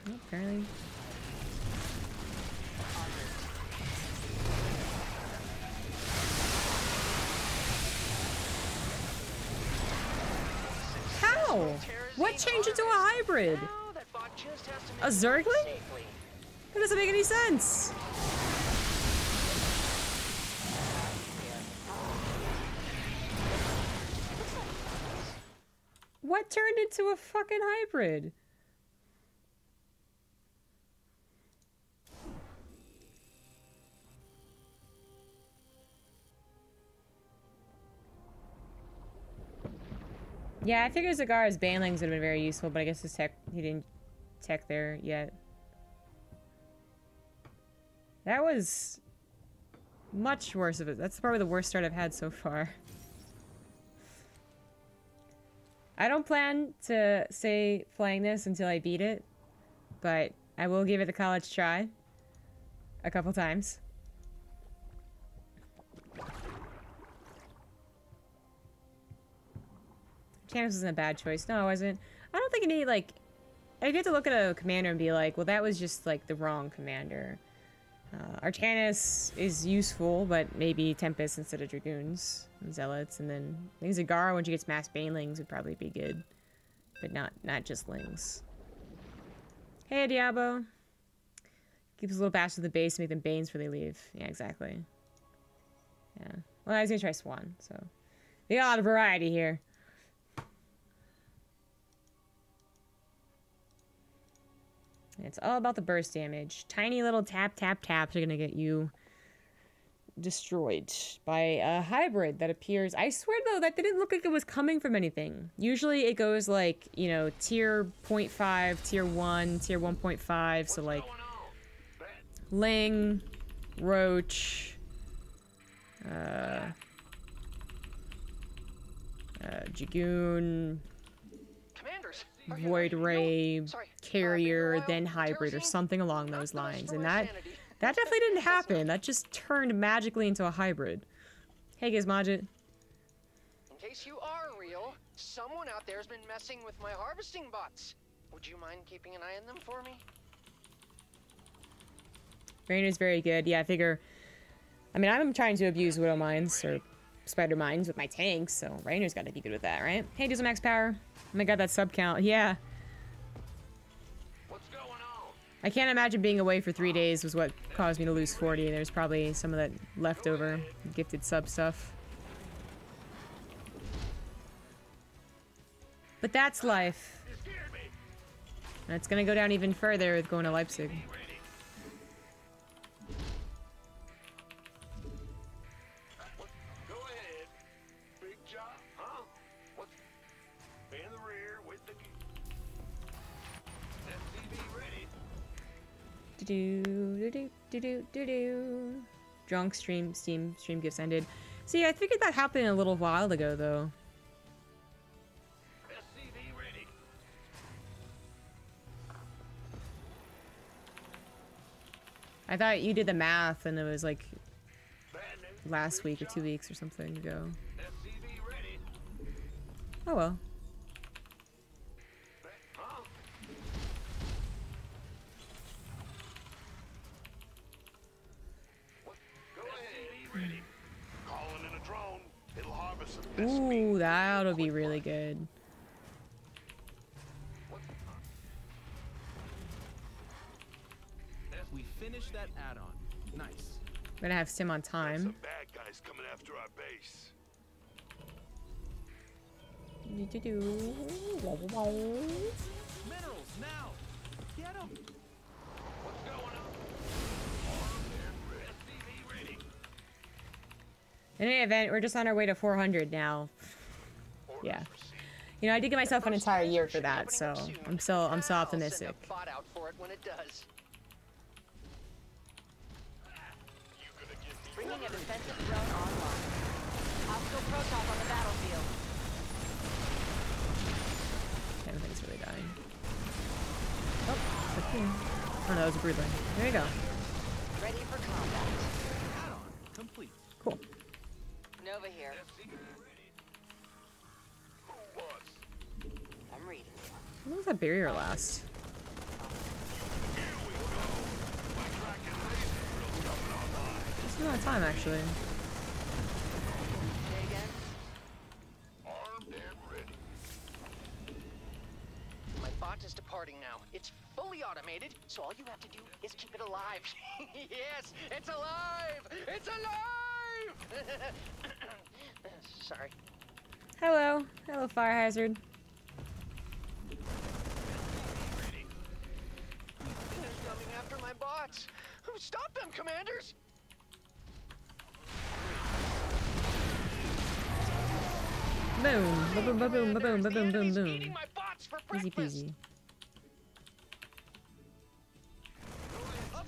Oh, apparently. How? What changed it to a hybrid? Now that bot just has to A make it Zergling? safely. That doesn't make any sense. What turned into a fucking hybrid? Yeah, I figured Zagara's banelings would have been very useful, but I guess his tech, he didn't tech there yet. That was much worse of it. That's probably the worst start I've had so far. I don't plan to stay playing this until I beat it, but I will give it the college try a couple times. Canvas wasn't a bad choice. No, it wasn't. I don't think any, like... I get to look at a commander and be like, well, that was just, like, the wrong commander. Arcanus is useful, but maybe Tempest instead of Dragoons and Zealots. And then I think Zagara, when she gets mass banelings, would probably be good. But not just Lings. Hey, Diabo. Keeps a little bash to the base to make them Banes before they leave. Yeah, exactly. Yeah. Well, I was gonna try Swan, so... We got a lot of variety here. It's all about the burst damage. Tiny little tap, tap, taps are gonna get you destroyed by a hybrid that appears. I swear, though, that didn't look like it was coming from anything. Usually it goes like, you know, tier 0.5, tier 1, tier 1.5. So, like, Ling, Roach, Jagoon, Void Ray, Carrier, then Hybrid, or something along those lines. And that definitely didn't happen. That just turned magically into a hybrid. Hey, Gizmodget. In case you are real, someone out there has been messing with my harvesting bots. Would you mind keeping an eye on them for me? Rainer's very good. Yeah, I figure... I mean, I'm trying to abuse Widow Mines, or Spider Mines with my tanks, so Rainer's got to be good with that, right? Hey, do some max power. Oh my god, that sub count. Yeah. What's going on? I can't imagine being away for 3 days was what caused me to lose 40. There's probably some of that leftover gifted sub stuff. But that's life. And it's gonna go down even further with going to Leipzig. Drunk stream gifts ended. See, I figured that happened a little while ago, though. I thought you did the math and it was like last week or 2 weeks or something ago. Oh well. Ooh, that'll be really good. We finished that add-on. Nice. I'm gonna have Sim on time. Some bad guys coming after our base. Minerals now. Get them. What's going on? SCV ready. In any event, we're just on our way to 400 now. Yeah. You know, I did give myself an entire year for that, so I'm so optimistic. I'll send a bot out for it when it does. Bringing a defensive drone online. Hostile Protoss on the battlefield. Everything's really dying. Oh, it's up here. Oh no, it's a broodling. There you go. Ready for combat. Add-on complete. Cool. Nova here. I'm reading. How long does that barrier last? It's a lot of time, actually. Say again. Armed and ready. bot is departing now. It's fully automated, so all you have to do is keep it alive. Yes, it's alive! It's alive! Sorry. Hello. Hello, Fire Hazard. They're coming after my bots. Stop them, commanders! Boom. Boom, boom, boom, boom, boom, boom, boom, boom, boom. Eating my bots for Easy breakfast. peasy.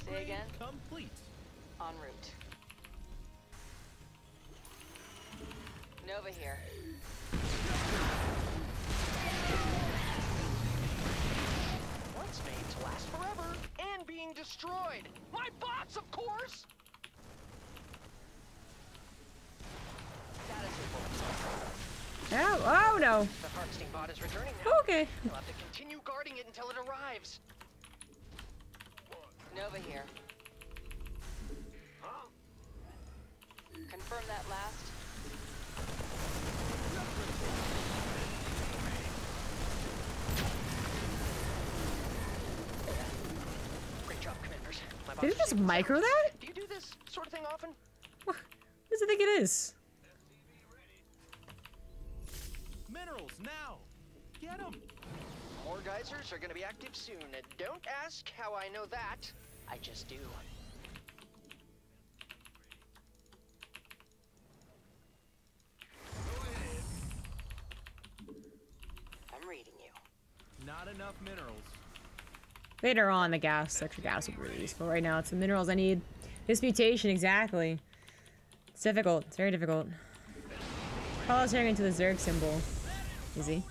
Say again? Complete. En route. Nova here. Once made to last forever and being destroyed. My bots, of course! Status report. Oh no. The harvesting bot is returning now. Okay. You'll have to continue guarding it until it arrives. Nova here. Confirm that last. Great job, commanders. My bots Did it are just safe and micro sound. that? Do you do this sort of thing often? What does it think it is? Minerals now. Get them. More geysers are going to be active soon. Don't ask how I know that. I just do. I'm reading you. Not enough minerals. Later on, the extra gas will be really useful. Right now, it's the minerals I need. This mutation, exactly. It's difficult. It's very difficult. Follow turning into the Zerg symbol. Easy.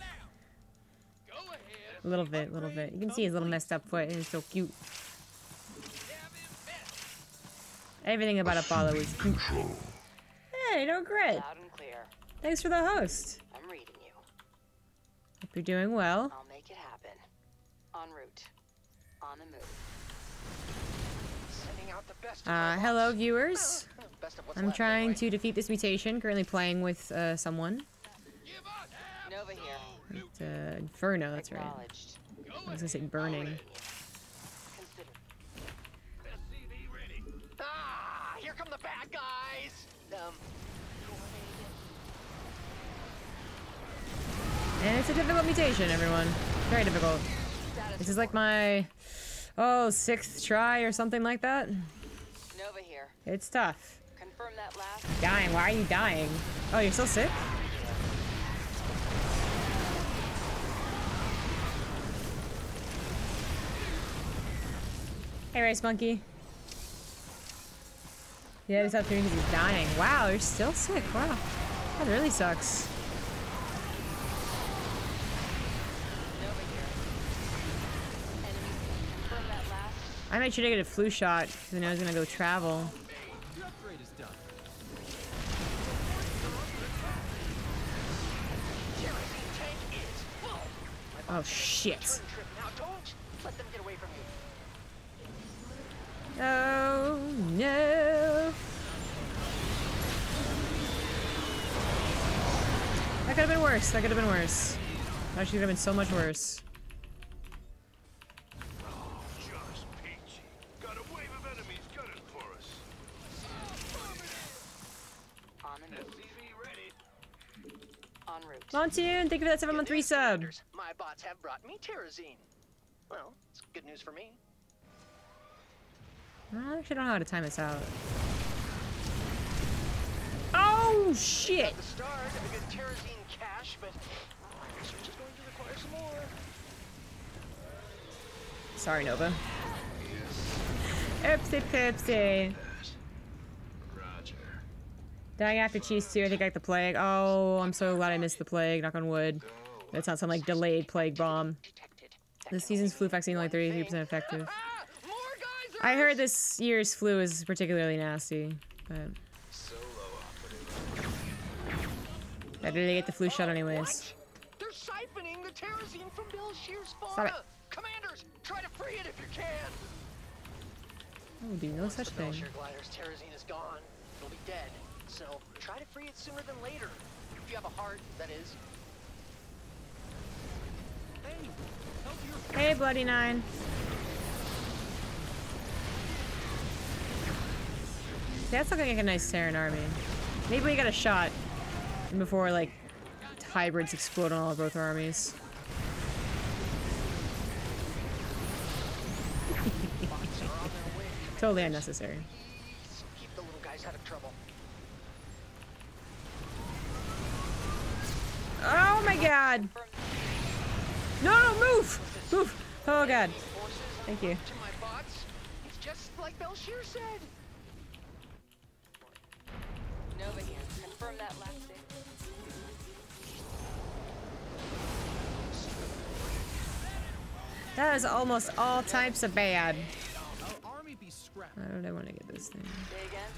A little bit, a little bit. You can see his little messed up foot, and it's so cute. Everything about Apollo is cute. Hey, no grit. Loud and clear. Thanks for the host. I'm reading you. Hope you're doing well. I'll make it happen. En route. On the move. Sending out the best of my Hello, bots. viewers. Best of what's I'm left, trying anyway. to defeat this mutation. Currently playing with someone. Nova here. It's, Inferno, that's right. Acknowledged. I was gonna say burning. Consider. Ah, here come the bad guys. And it's a difficult mutation, everyone. Very difficult. This is like my, 6th try or something like that. Nova here. It's tough. Confirm that last. Dying, why are you dying? Oh, you're still sick? Hey, Race Monkey. Yeah, he's up here because he's dying. Wow, you're still sick. Wow. That really sucks. Nova here. Enemies. Confirm that last. I made sure to get a flu shot because I know I was going to go travel. The upgrade is done. Kerosene tank is full. My Oh, bots shit. turn trip now. Don't let them get away from you. Oh, no. That could have been worse. That could have been worse. Actually, could have been so much worse. Just peachy. Got a wave of enemies gunning for us. On the move. SCV ready. En route. Monsoon, thank you for that 7-month Good news, resub. commanders. My bots have brought me Terrazine. Well, it's good news for me. I actually don't know how to time this out. Oh, shit. At the start, a good Terrazine cache, but my research is going to require some more. Sorry, Nova. Oopsie poopsie. Roger. Dying after cheese too, I think I got the plague. Oh, I'm so glad I missed the plague, knock on wood. That's not some like delayed plague bomb. Detected. This season's flu vaccine only 33% effective. Ah, more geysers! I heard this year's flu is particularly nasty, but Solo operative. better to get the flu shot Oh, anyways. what? They're siphoning the Terrazine from Bill Shear's fauna. Stop it. Commanders, try to free it if you can. Oh, do no such The Bill thing. Shear glider's Terrazine is gone. It'll be dead. So try to free it sooner than later. If you have a heart, that is. Hey, Hey, Bloody Nine. That's looking like a nice Terran army. Maybe we got a shot before, like, hybrids explode on all of both armies. Totally unnecessary. Keep the little guys out of trouble. Oh my god! No, move! Move! Oh god. Thank you. To my bots, it's just like Belshir said. Nova here. Confirm that last thing. That is almost all types of bad. Our army be scrapped. Why don't I want to get this thing? Say again.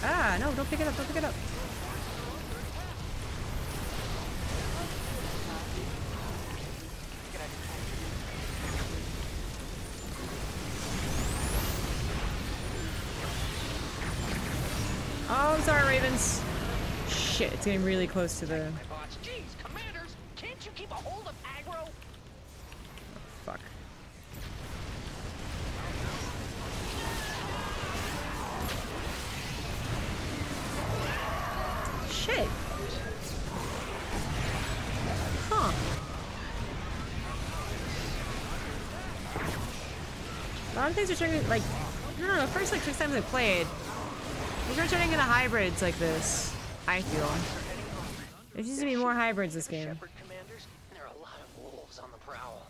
Ah, no, don't pick it up, don't pick it up. Oh, I'm sorry, Ravens. Shit, it's getting really close to the... My bots. Jeez, commanders, can't you keep a hold of aggro? Fuck. Shit. Huh. A lot of things are turning, like, I don't know, the first, like, 6 times I played, these are turning into hybrids like this, I feel. There needs to be more hybrids this game. Shepherd commanders, and there are a lot of wolves on the prowl.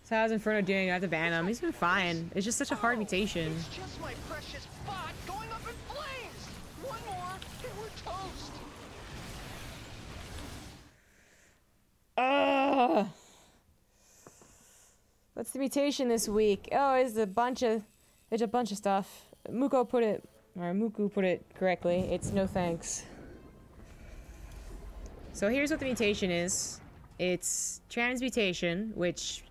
So how's Inferno doing? I have to ban him. He's been fine. It's just such a hard mutation. It's just my precious bot going up in flames. One more, and we're toast. What's the mutation this week? Oh, it's a bunch of stuff. Muku put it correctly. It's no thanks. So here's what the mutation is. It's transmutation, which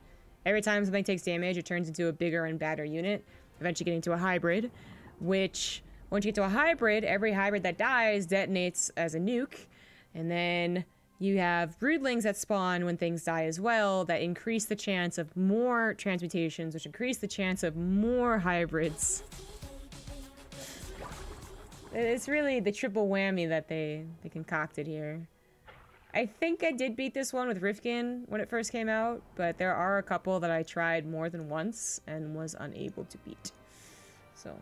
every time something takes damage, it turns into a bigger and badder unit, eventually getting to a hybrid, which once you get to a hybrid, every hybrid that dies detonates as a nuke, and then you have broodlings that spawn when things die as well that increase the chance of more transmutations, which increase the chance of more hybrids. It's really the triple whammy that they concocted here. I think I did beat this one with Rifkin when it first came out, but there are a couple that I tried more than once and was unable to beat. So,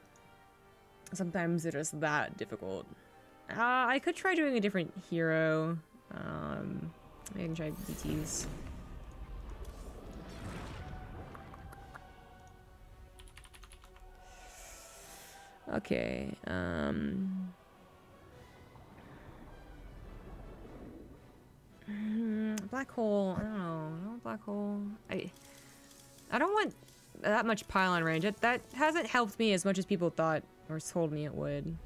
sometimes they're just that difficult. I could try doing a different hero. Maybe I can try BTs. Okay, black hole, I don't know, no black hole. I don't want that much pylon range. That hasn't helped me as much as people thought or told me it would.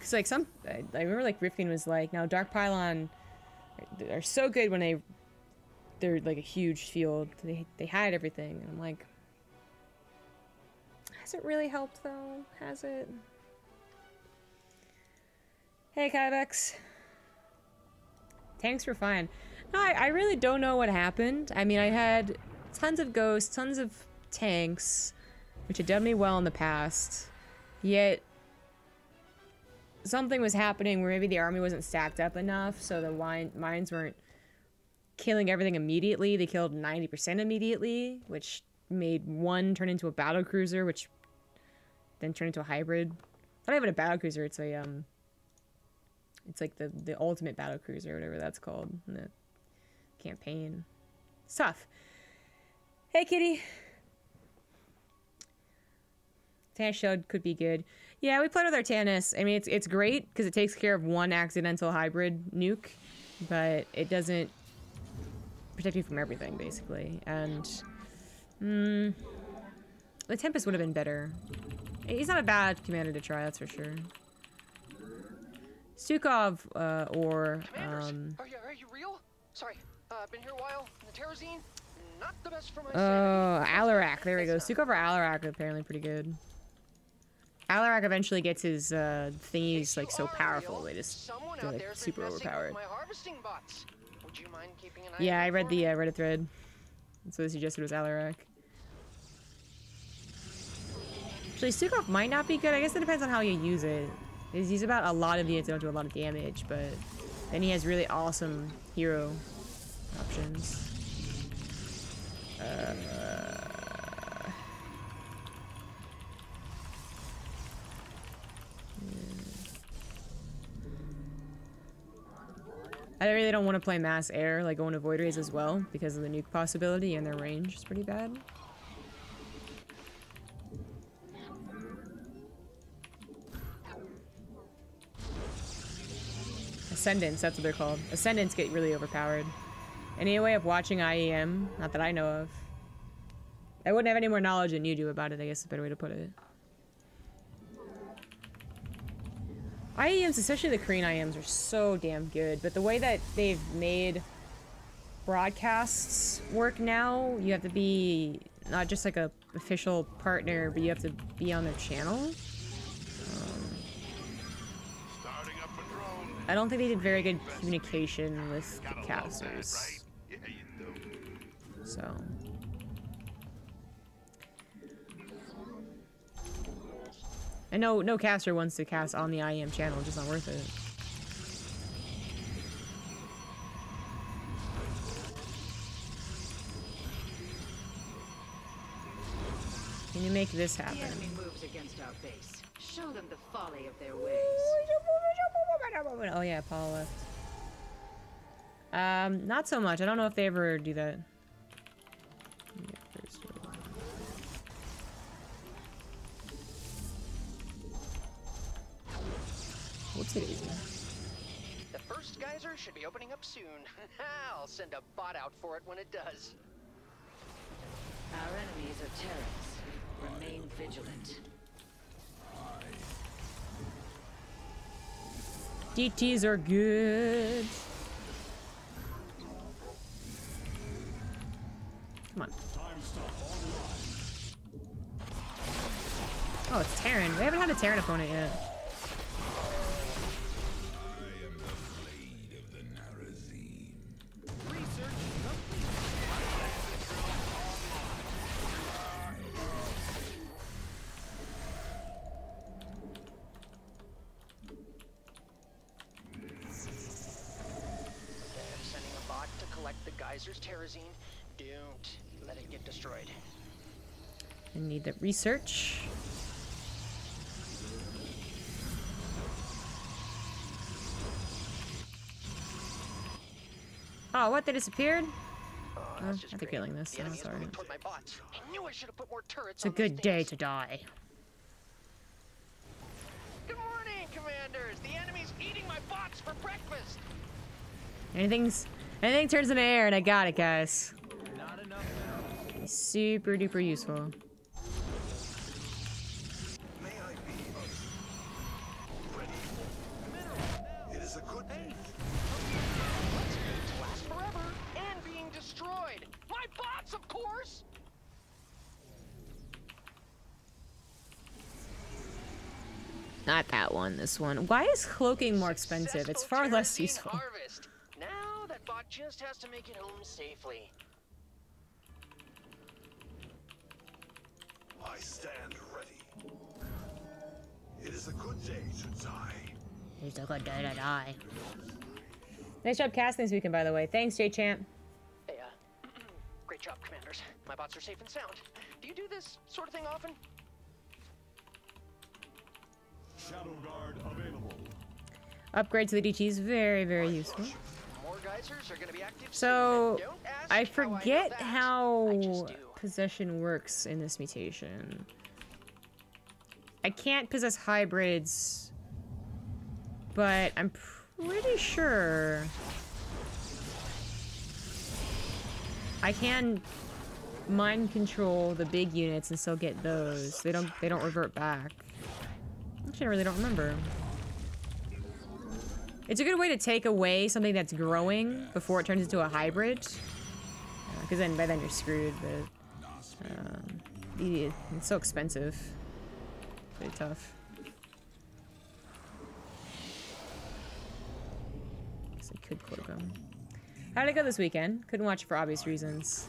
Cause like I remember like Rifkin was like, now Dark Pylon are so good when they're like a huge field. They hide everything, and I'm like, has it really helped though? Has it? Hey, Kyvex. Tanks were fine. No, I really don't know what happened. I mean, I had tons of ghosts, tons of tanks, which had done me well in the past. Yet, something was happening where maybe the army wasn't stacked up enough, so the mines weren't killing everything immediately. They killed 90% immediately, which made one turn into a battlecruiser, which then turned into a hybrid. It's not even a battlecruiser, it's a it's like the ultimate battlecruiser, or whatever that's called in the campaign. It's tough. Hey, kitty. Tannis Shield could be good. Yeah, we played with our Tannis. I mean, it's great because it takes care of one accidental hybrid nuke, but it doesn't protect you from everything, basically. And the Tempest would have been better. He's not a bad commander to try, that's for sure. Stukov or Are you real? Sorry, I've been here a while. The Terrazine, not the best for my Alarak. There we go. Stukov or Alarak are apparently pretty good. Alarak eventually gets his thingies like so powerful they just they're like super overpowered. Yeah, I read the Reddit thread. So they suggested it was Alarak. Actually, Sukov might not be good. I guess it depends on how you use it. He's about a lot of units that don't do a lot of damage, but then he has really awesome hero options. I really don't want to play mass air, like going to Void Rays as well, because of the nuke possibility and their range is pretty bad. Ascendants, that's what they're called. Ascendants get really overpowered. Any way of watching IEM? Not that I know of. I wouldn't have any more knowledge than you do about it, I guess is a better way to put it. IEMs, especially the Korean IEMs, are so damn good, but the way that they've made broadcasts work now, you have to be not just like a official partner, but you have to be on their channel. I don't think they did very good communication with the casters. So. And no caster wants to cast on the IEM channel, just not worth it. Can you make this happen? The enemy moves against our base. Show them the folly of their ways. Oh yeah, Paul left. Not so much. I don't know if they ever do that. What's it easy? The first geyser should be opening up soon. I'll send a bot out for it when it does. Our enemies are terrorists. Remain vigilant. DTs are good. Come on. Oh, it's Terran. We haven't had a Terran opponent yet. Terrazine, don't let it get destroyed. I need the research. Oh, what? They disappeared? Oh, I have to killing this. I'm sorry. My bots. I knew I should have put more turrets. It's a good day to die. Good morning, commanders. The enemy's eating my bots for breakfast. Anything turns into air, and I got it, guys. Super duper useful. May I be ready? It is a good day. To last forever and being destroyed. My bots, of course. Not that one. This one. Why is cloaking more expensive? It's far less useful. Harvest. Now that bot just has to make it home safely. I stand ready. It is a good day to die. It's a good day to die. Nice job casting this weekend, by the way. Thanks, J-Champ. Hey, great job, commanders. My bots are safe and sound. Do you do this sort of thing often? Shadow Guard available. Upgrade to the DT is very, very useful. More geysers are going to be active. So, I ask forget how I just do. possession works in this mutation. I can't possess hybrids, but I'm pretty sure I can mind control the big units and still get those. They don't revert back. Actually, I really don't remember. It's a good way to take away something that's growing before it turns into a hybrid. Because then by then you're screwed, but it's so expensive. Pretty tough. guess I could cloak him. How did it go this weekend? Couldn't watch it for obvious reasons.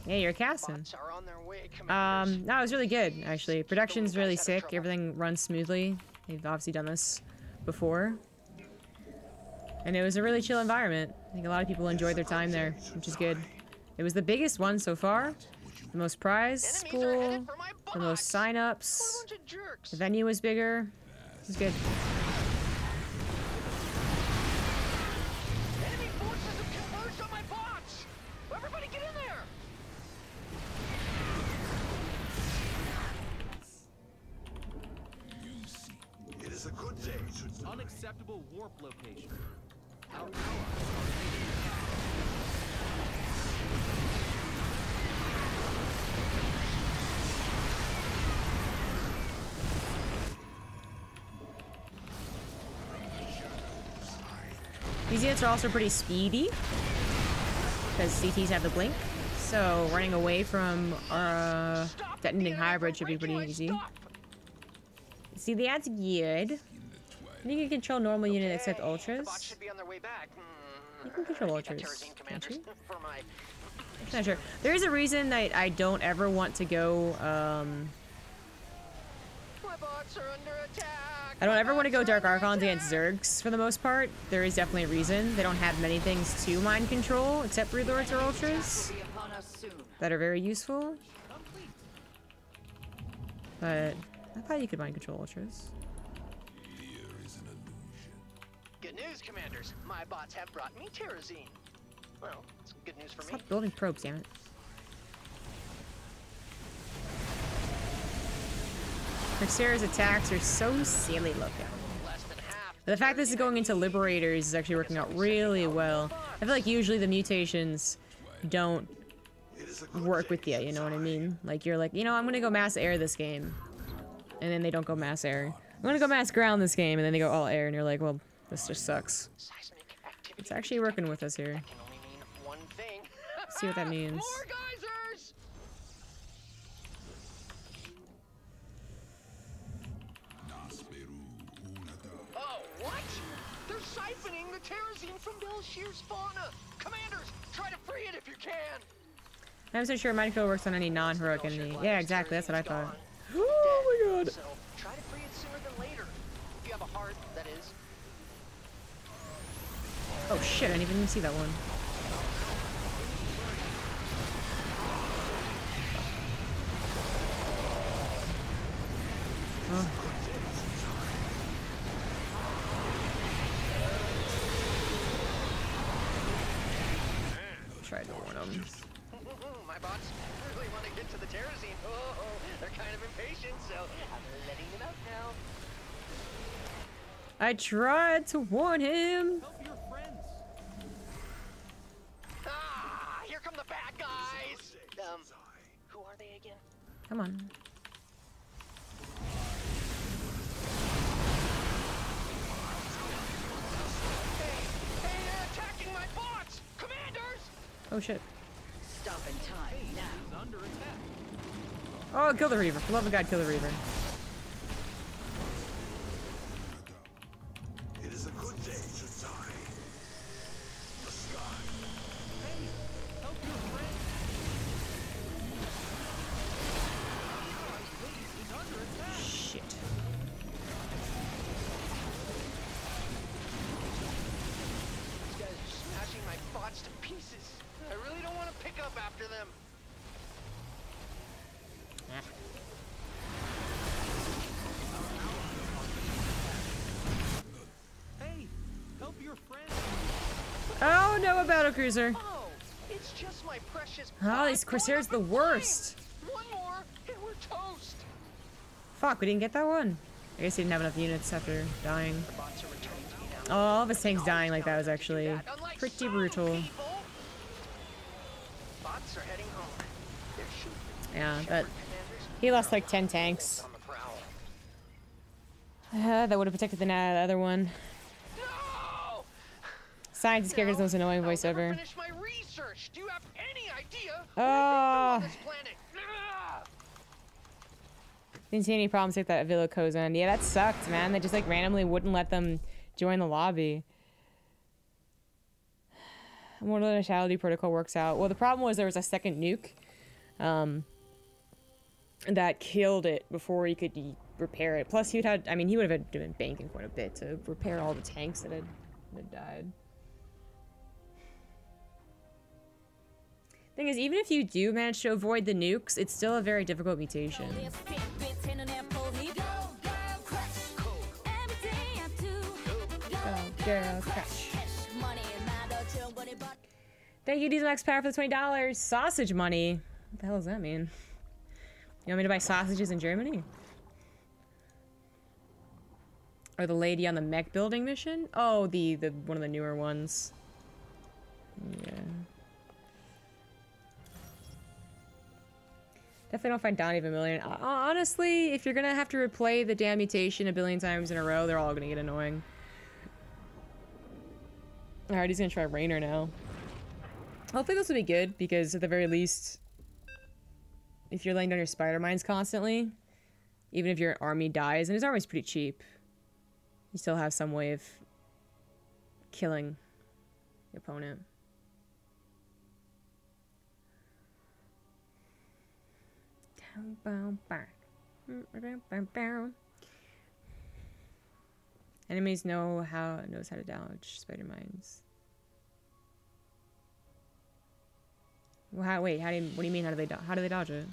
Yeah, you're casting. Bots are on their way, Commanders. No, it was really good, actually. Production's really sick. Everything runs smoothly. They've obviously done this before. And it was a really chill environment. I think a lot of people enjoyed their time there, which is good. It was the biggest one so far. The most prize Enemies are headed pool, for my the most box. What sign-ups. a bunch of jerks. The venue was bigger. It was good. Enemy forces have converged on my bots. Everybody get in there. It is a good day to Unacceptable warp location. Our allies These units are also pretty speedy because CTs have the blink. So running away from our detonating hybrid should be pretty easy. See, the ad's good. You can control normal unit except The bots ultras. should be on their way back. You can control I need that ultras, Terrazine, can't Commanders, you? for my Not sure. There is a reason that I don't ever want to go. My bots are under attack. I don't ever want to go Dark Archons against Zergs for the most part. There is definitely a reason. They don't have many things to mind control except Brood Lords or Ultras Be upon us soon. that are very useful. But I thought you could mind control Ultras. Good news, Commanders. My bots have brought me Terrazine. Well, it's good news for me. Stop building probes, damn it. Corsair's attacks are so silly looking. Less than half. But the fact this is going into Liberators is actually working out really well. I feel like usually the mutations don't work with you, you know what I mean? Like, you're like, you know, I'm gonna go mass air this game. And then they don't go mass air. I'm gonna go mass ground this game, and then they go all air, and you're like, well, this just sucks. Seismic activity. It's actually working with us here. Can only mean one thing. Let's see what that means. More geysers! Oh, what? They're siphoning the Terrazine from Belshir's fauna. Commanders, try to free it if you can. I'm so sure Mind Control works on any non-heroic enemy. Yeah, exactly, that's what I thought. Dead. Oh my god. So try to free it sooner than later. If you have a heart, that is. Oh shit, I didn't even see that one. Oh. Tried to warn him. My bots really want to get to the Terrazine. Oh, they're kind of impatient, so I'm letting them out now. I tried to warn him. help your friends. Ah, here come the bad guys. Who are they again? Come on. Hey, they're attacking my bots! Commanders! Oh shit. Stop in time now. Is under attack. Oh, kill the Reaver. For the love of God, kill the Reaver. It is a good day to die. The sky. Help your friends. Is under attack. Shit. These guys are smashing my bots to pieces. I really don't want to pick up after them. Hey, help your friends. Oh no, a battlecruiser. Oh, it's just my precious Oh, these bots Corsairs going the up in worst. flames. One more, and we're toast. Fuck, we didn't get that one. I guess he didn't have enough units after dying. The bots are returning to me now. Oh, all of his tanks dying like that was actually Unlike pretty some brutal. people. Bots are heading home. They're shooting. Yeah, but Commanders he lost like 10 tanks. on the prowl. That would have protected the other one. No! Scientist character's the most annoying I'll never voiceover. finish my research. Do you have any idea Oh. on this planet? Ah! Didn't see any problems with that Villa Kozan. Yeah, that sucked, man. They just like randomly wouldn't let them join the lobby. More lethality protocol works out. Well, the problem was there was a second nuke that killed it before he could repair it. Plus, he would have, I mean, he would have been banking quite a bit to repair all the tanks that had died. Thing is, even if you do manage to avoid the nukes, it's still a very difficult mutation. Go, girl, crush. Thank you, Diesel Max Power, for the $20. Sausage money. What the hell does that mean? You want me to buy sausages in Germany? Or the lady on the mech building mission? Oh, the one of the newer ones. Yeah. Definitely don't find Donnie Vermillion. Honestly, if you're gonna have to replay the damn mutation a billion times in a row, they're all gonna get annoying. Alright, he's gonna try Raynor now. Hopefully this will be good, because at the very least, if you're laying down your spider mines constantly, even if your army dies, and his army's pretty cheap, you still have some way of killing your opponent. Enemies knows how to dodge spider mines. Well, wait, what do you mean how do they dodge it?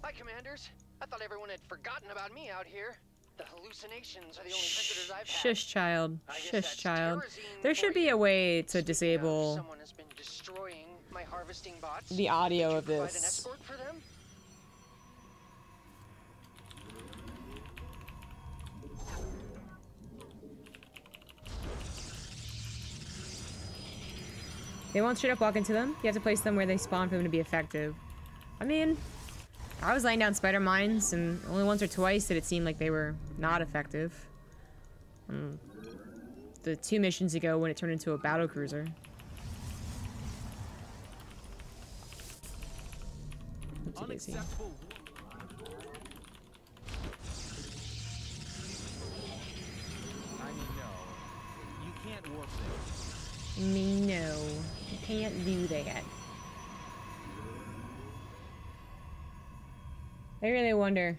Hi, Commanders. I thought everyone had forgotten about me out here. The hallucinations are the only visitors I've had. Shush, child. Shush, child. Terrazine There should be a way to disable someone has been destroying my harvesting bots. the audio of Provide an this. escort for them? They won't straight up walk into them. You have to place them where they spawn for them to be effective. I mean, I was laying down spider mines, and only once or twice did it seem like they were not effective. The 2 missions ago when it turned into a battle cruiser. Unacceptable. I mean, no. You can't warp there. Me, no. You can't do that. I really wonder.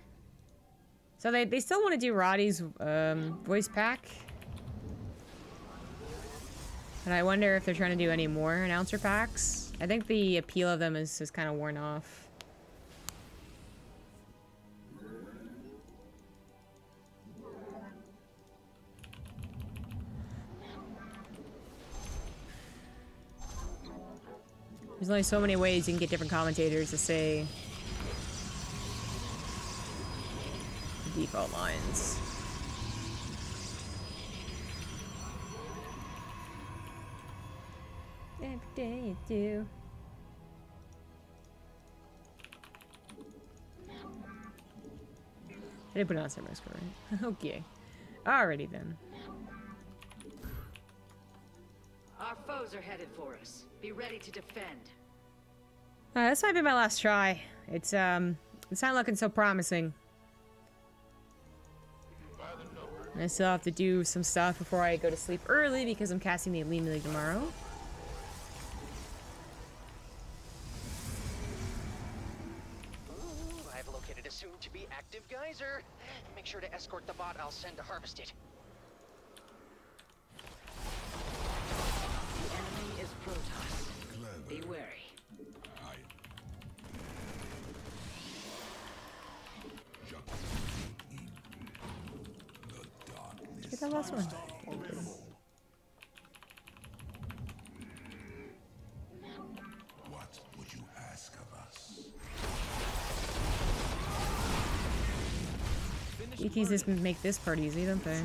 So they still want to do Roddy's voice pack. And I wonder if they're trying to do any more announcer packs. I think the appeal of them is kind of worn off. There's only so many ways you can get different commentators to say the default lines. Every day you do. I did put it on Summer Square, right? Okay. Alrighty then. Our foes are headed for us. Be ready to defend. This might be my last try. It's not looking so promising. I still have to do some stuff before I go to sleep early because I'm casting the Elite League tomorrow. Ooh, I've located a soon-to-be active geyser. Make sure to escort the bot I'll send to harvest it. The enemy is Protoss. Be wary. Get that last one. What would you ask of us? ETs just make this part easy, don't they?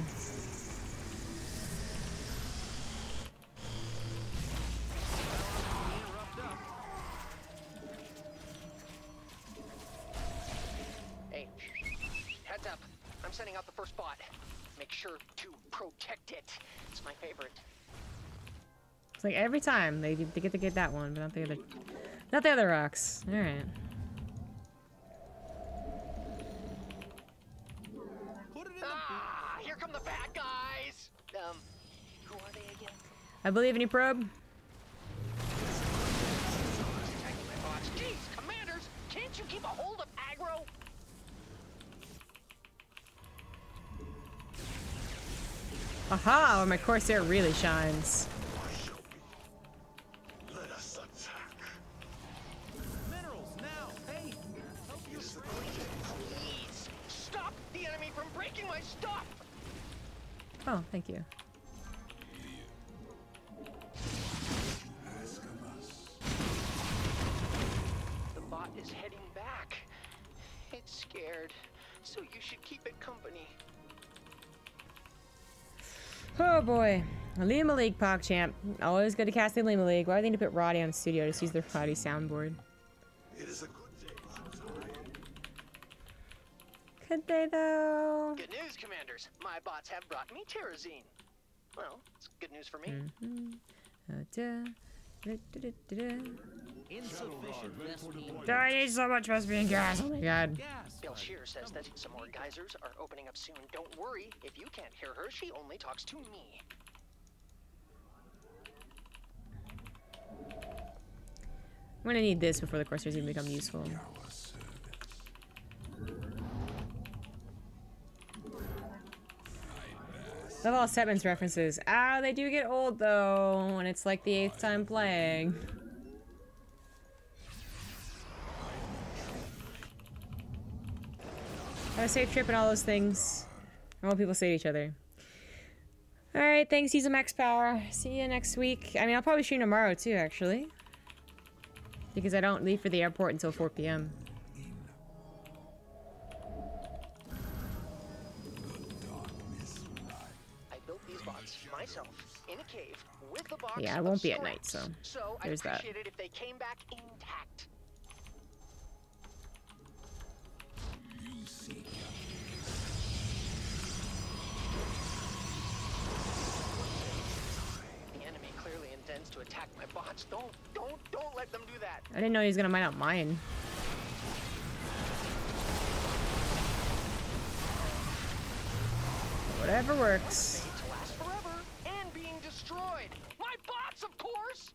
Hey, heads up. I'm sending out the first bot. Make sure to protect it. It's my favorite. It's like every time they get to get that one, but not the other. Not the other rocks. Alright. Ah, here come the bad guys. Who are they again? I believe in you, probe. Jeez, commanders, can't you keep a hold of aggro? Aha! Where my Corsair really shines. Let us attack. Minerals now. Hey, help your friend. Please, stop the enemy from breaking my stuff. Oh, thank you. Ask of us. The bot is heading back. It's scared, so you should keep it company. Oh boy. Lima League PogChamp. Always good to cast the Lima League. Why do they need to put Roddy on studio? Just use their Roddy soundboard. It is a good day. Could they though? Good news, commanders. My bots have brought me Terrazine. Well, it's good news for me. Insufficient Vespene I need so much Vespian gas. Oh my god. gas. Bill Shear says that some more geysers are opening up soon. Don't worry, if you can't hear her, she only talks to me. I'm gonna need this before the Corsairs even become useful. Love all Setman's references. Ah, they do get old though, when it's like the 8th time playing. Have a safe trip and all those things. All people say to each other. Alright, thanks, use a max power. See you next week. I mean, I'll probably stream tomorrow too, actually. Because I don't leave for the airport until 4 p.m. I built these bots myself in a cave with the box. Yeah, it of won't be at night, scraps. so I'd there's that. appreciate it if they came back intact. The enemy clearly intends to attack my bots. Don't let them do that. I didn't know he was gonna mine out mine. Whatever works. Made to last forever and being destroyed. My bots, of course.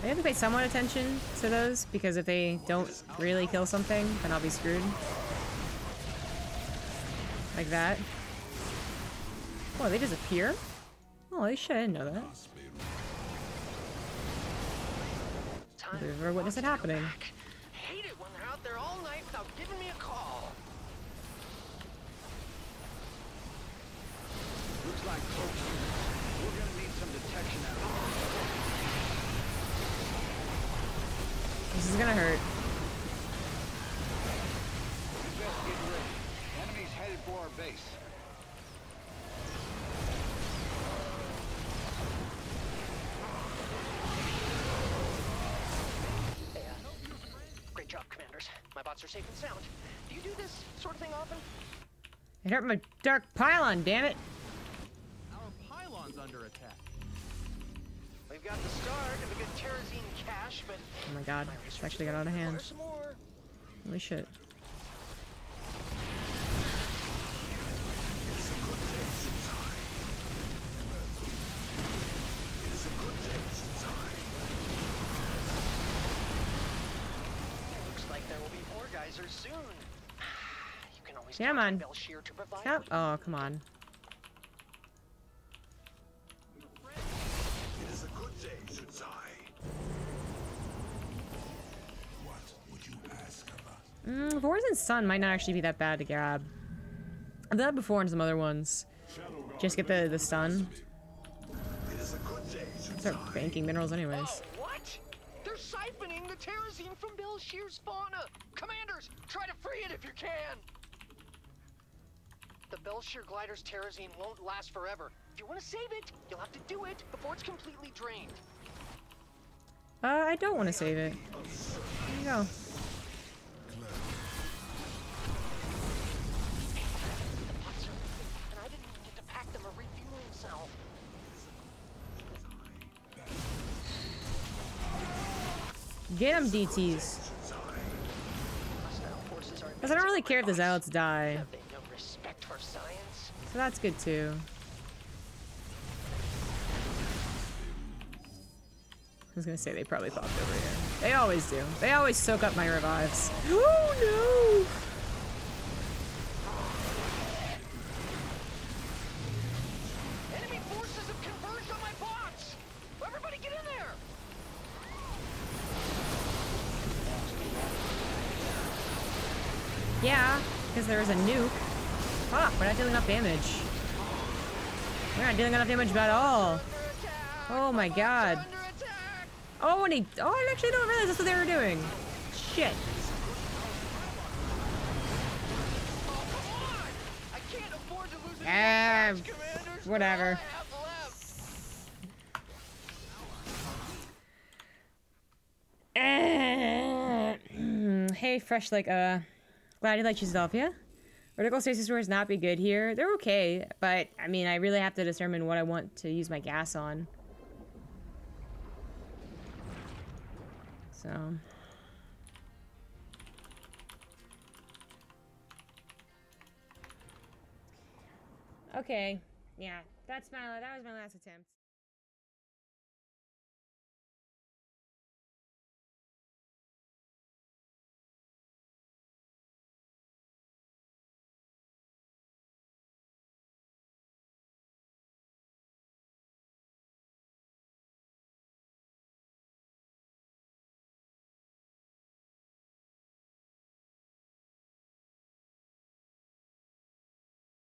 I have to pay somewhat attention to those because if they don't really kill something, then I'll be screwed. Like that. Oh, they disappear? Holy shit, I didn't know that. I've never witnessed it happening. Hate it when they're out there all night without giving me a call. Looks like folks, we're gonna need some detection out here. This is gonna hurt. You best get ready. Enemy's headed for our base. Great job, commanders. My bots are safe and sound. Do you do this sort of thing often? It hurt my dark pylon, damn it! Our pylon's under attack. We've got the start of a good Terrazine cache, but Oh my god, it's actually got out of hand. some more. Holy shit. Looks like there will be more geysers soon. You can always Yeah, count man. Bell Shear to provide. Yep. Oh, come on. It is a good day, Shutsai. What would you ask of us? Vorzan's Sun might not actually be that bad to grab. I've done that before in some other ones. Just get the stun. It is a good day, Start Shutsai. banking minerals anyways. Oh, what? They're siphoning the Terrazine from Bell Shear's fauna. Commanders, try to free it if you can. The Bell Shear glider's Terrazine won't last forever. If you want to save it, you'll have to do it before it's completely drained. I don't want to save it. There you go. And I didn't even get to pack them a refueling cell. Get him, DTs. Because I don't really care if the zealots die. Have they no respect for science? So that's good too. I was gonna say they probably popped over here. They always do. They always soak up my revives. Oh no! Enemy forces have converged on my box! Everybody get in there! Yeah, because there was a nuke. Fuck, we're not dealing enough damage. We're not dealing enough damage at all. Oh my god. Oh, and he... Oh, I actually don't realize that's what they were doing. Shit. I can't afford to lose any commanders. Whatever. Hey, Fresh, like, glad you like yourself, yeah? Vertical stasis stores not be good here. They're okay, but, I mean, I really have to determine what I want to use my gas on. So... Okay, yeah, that was my last attempt.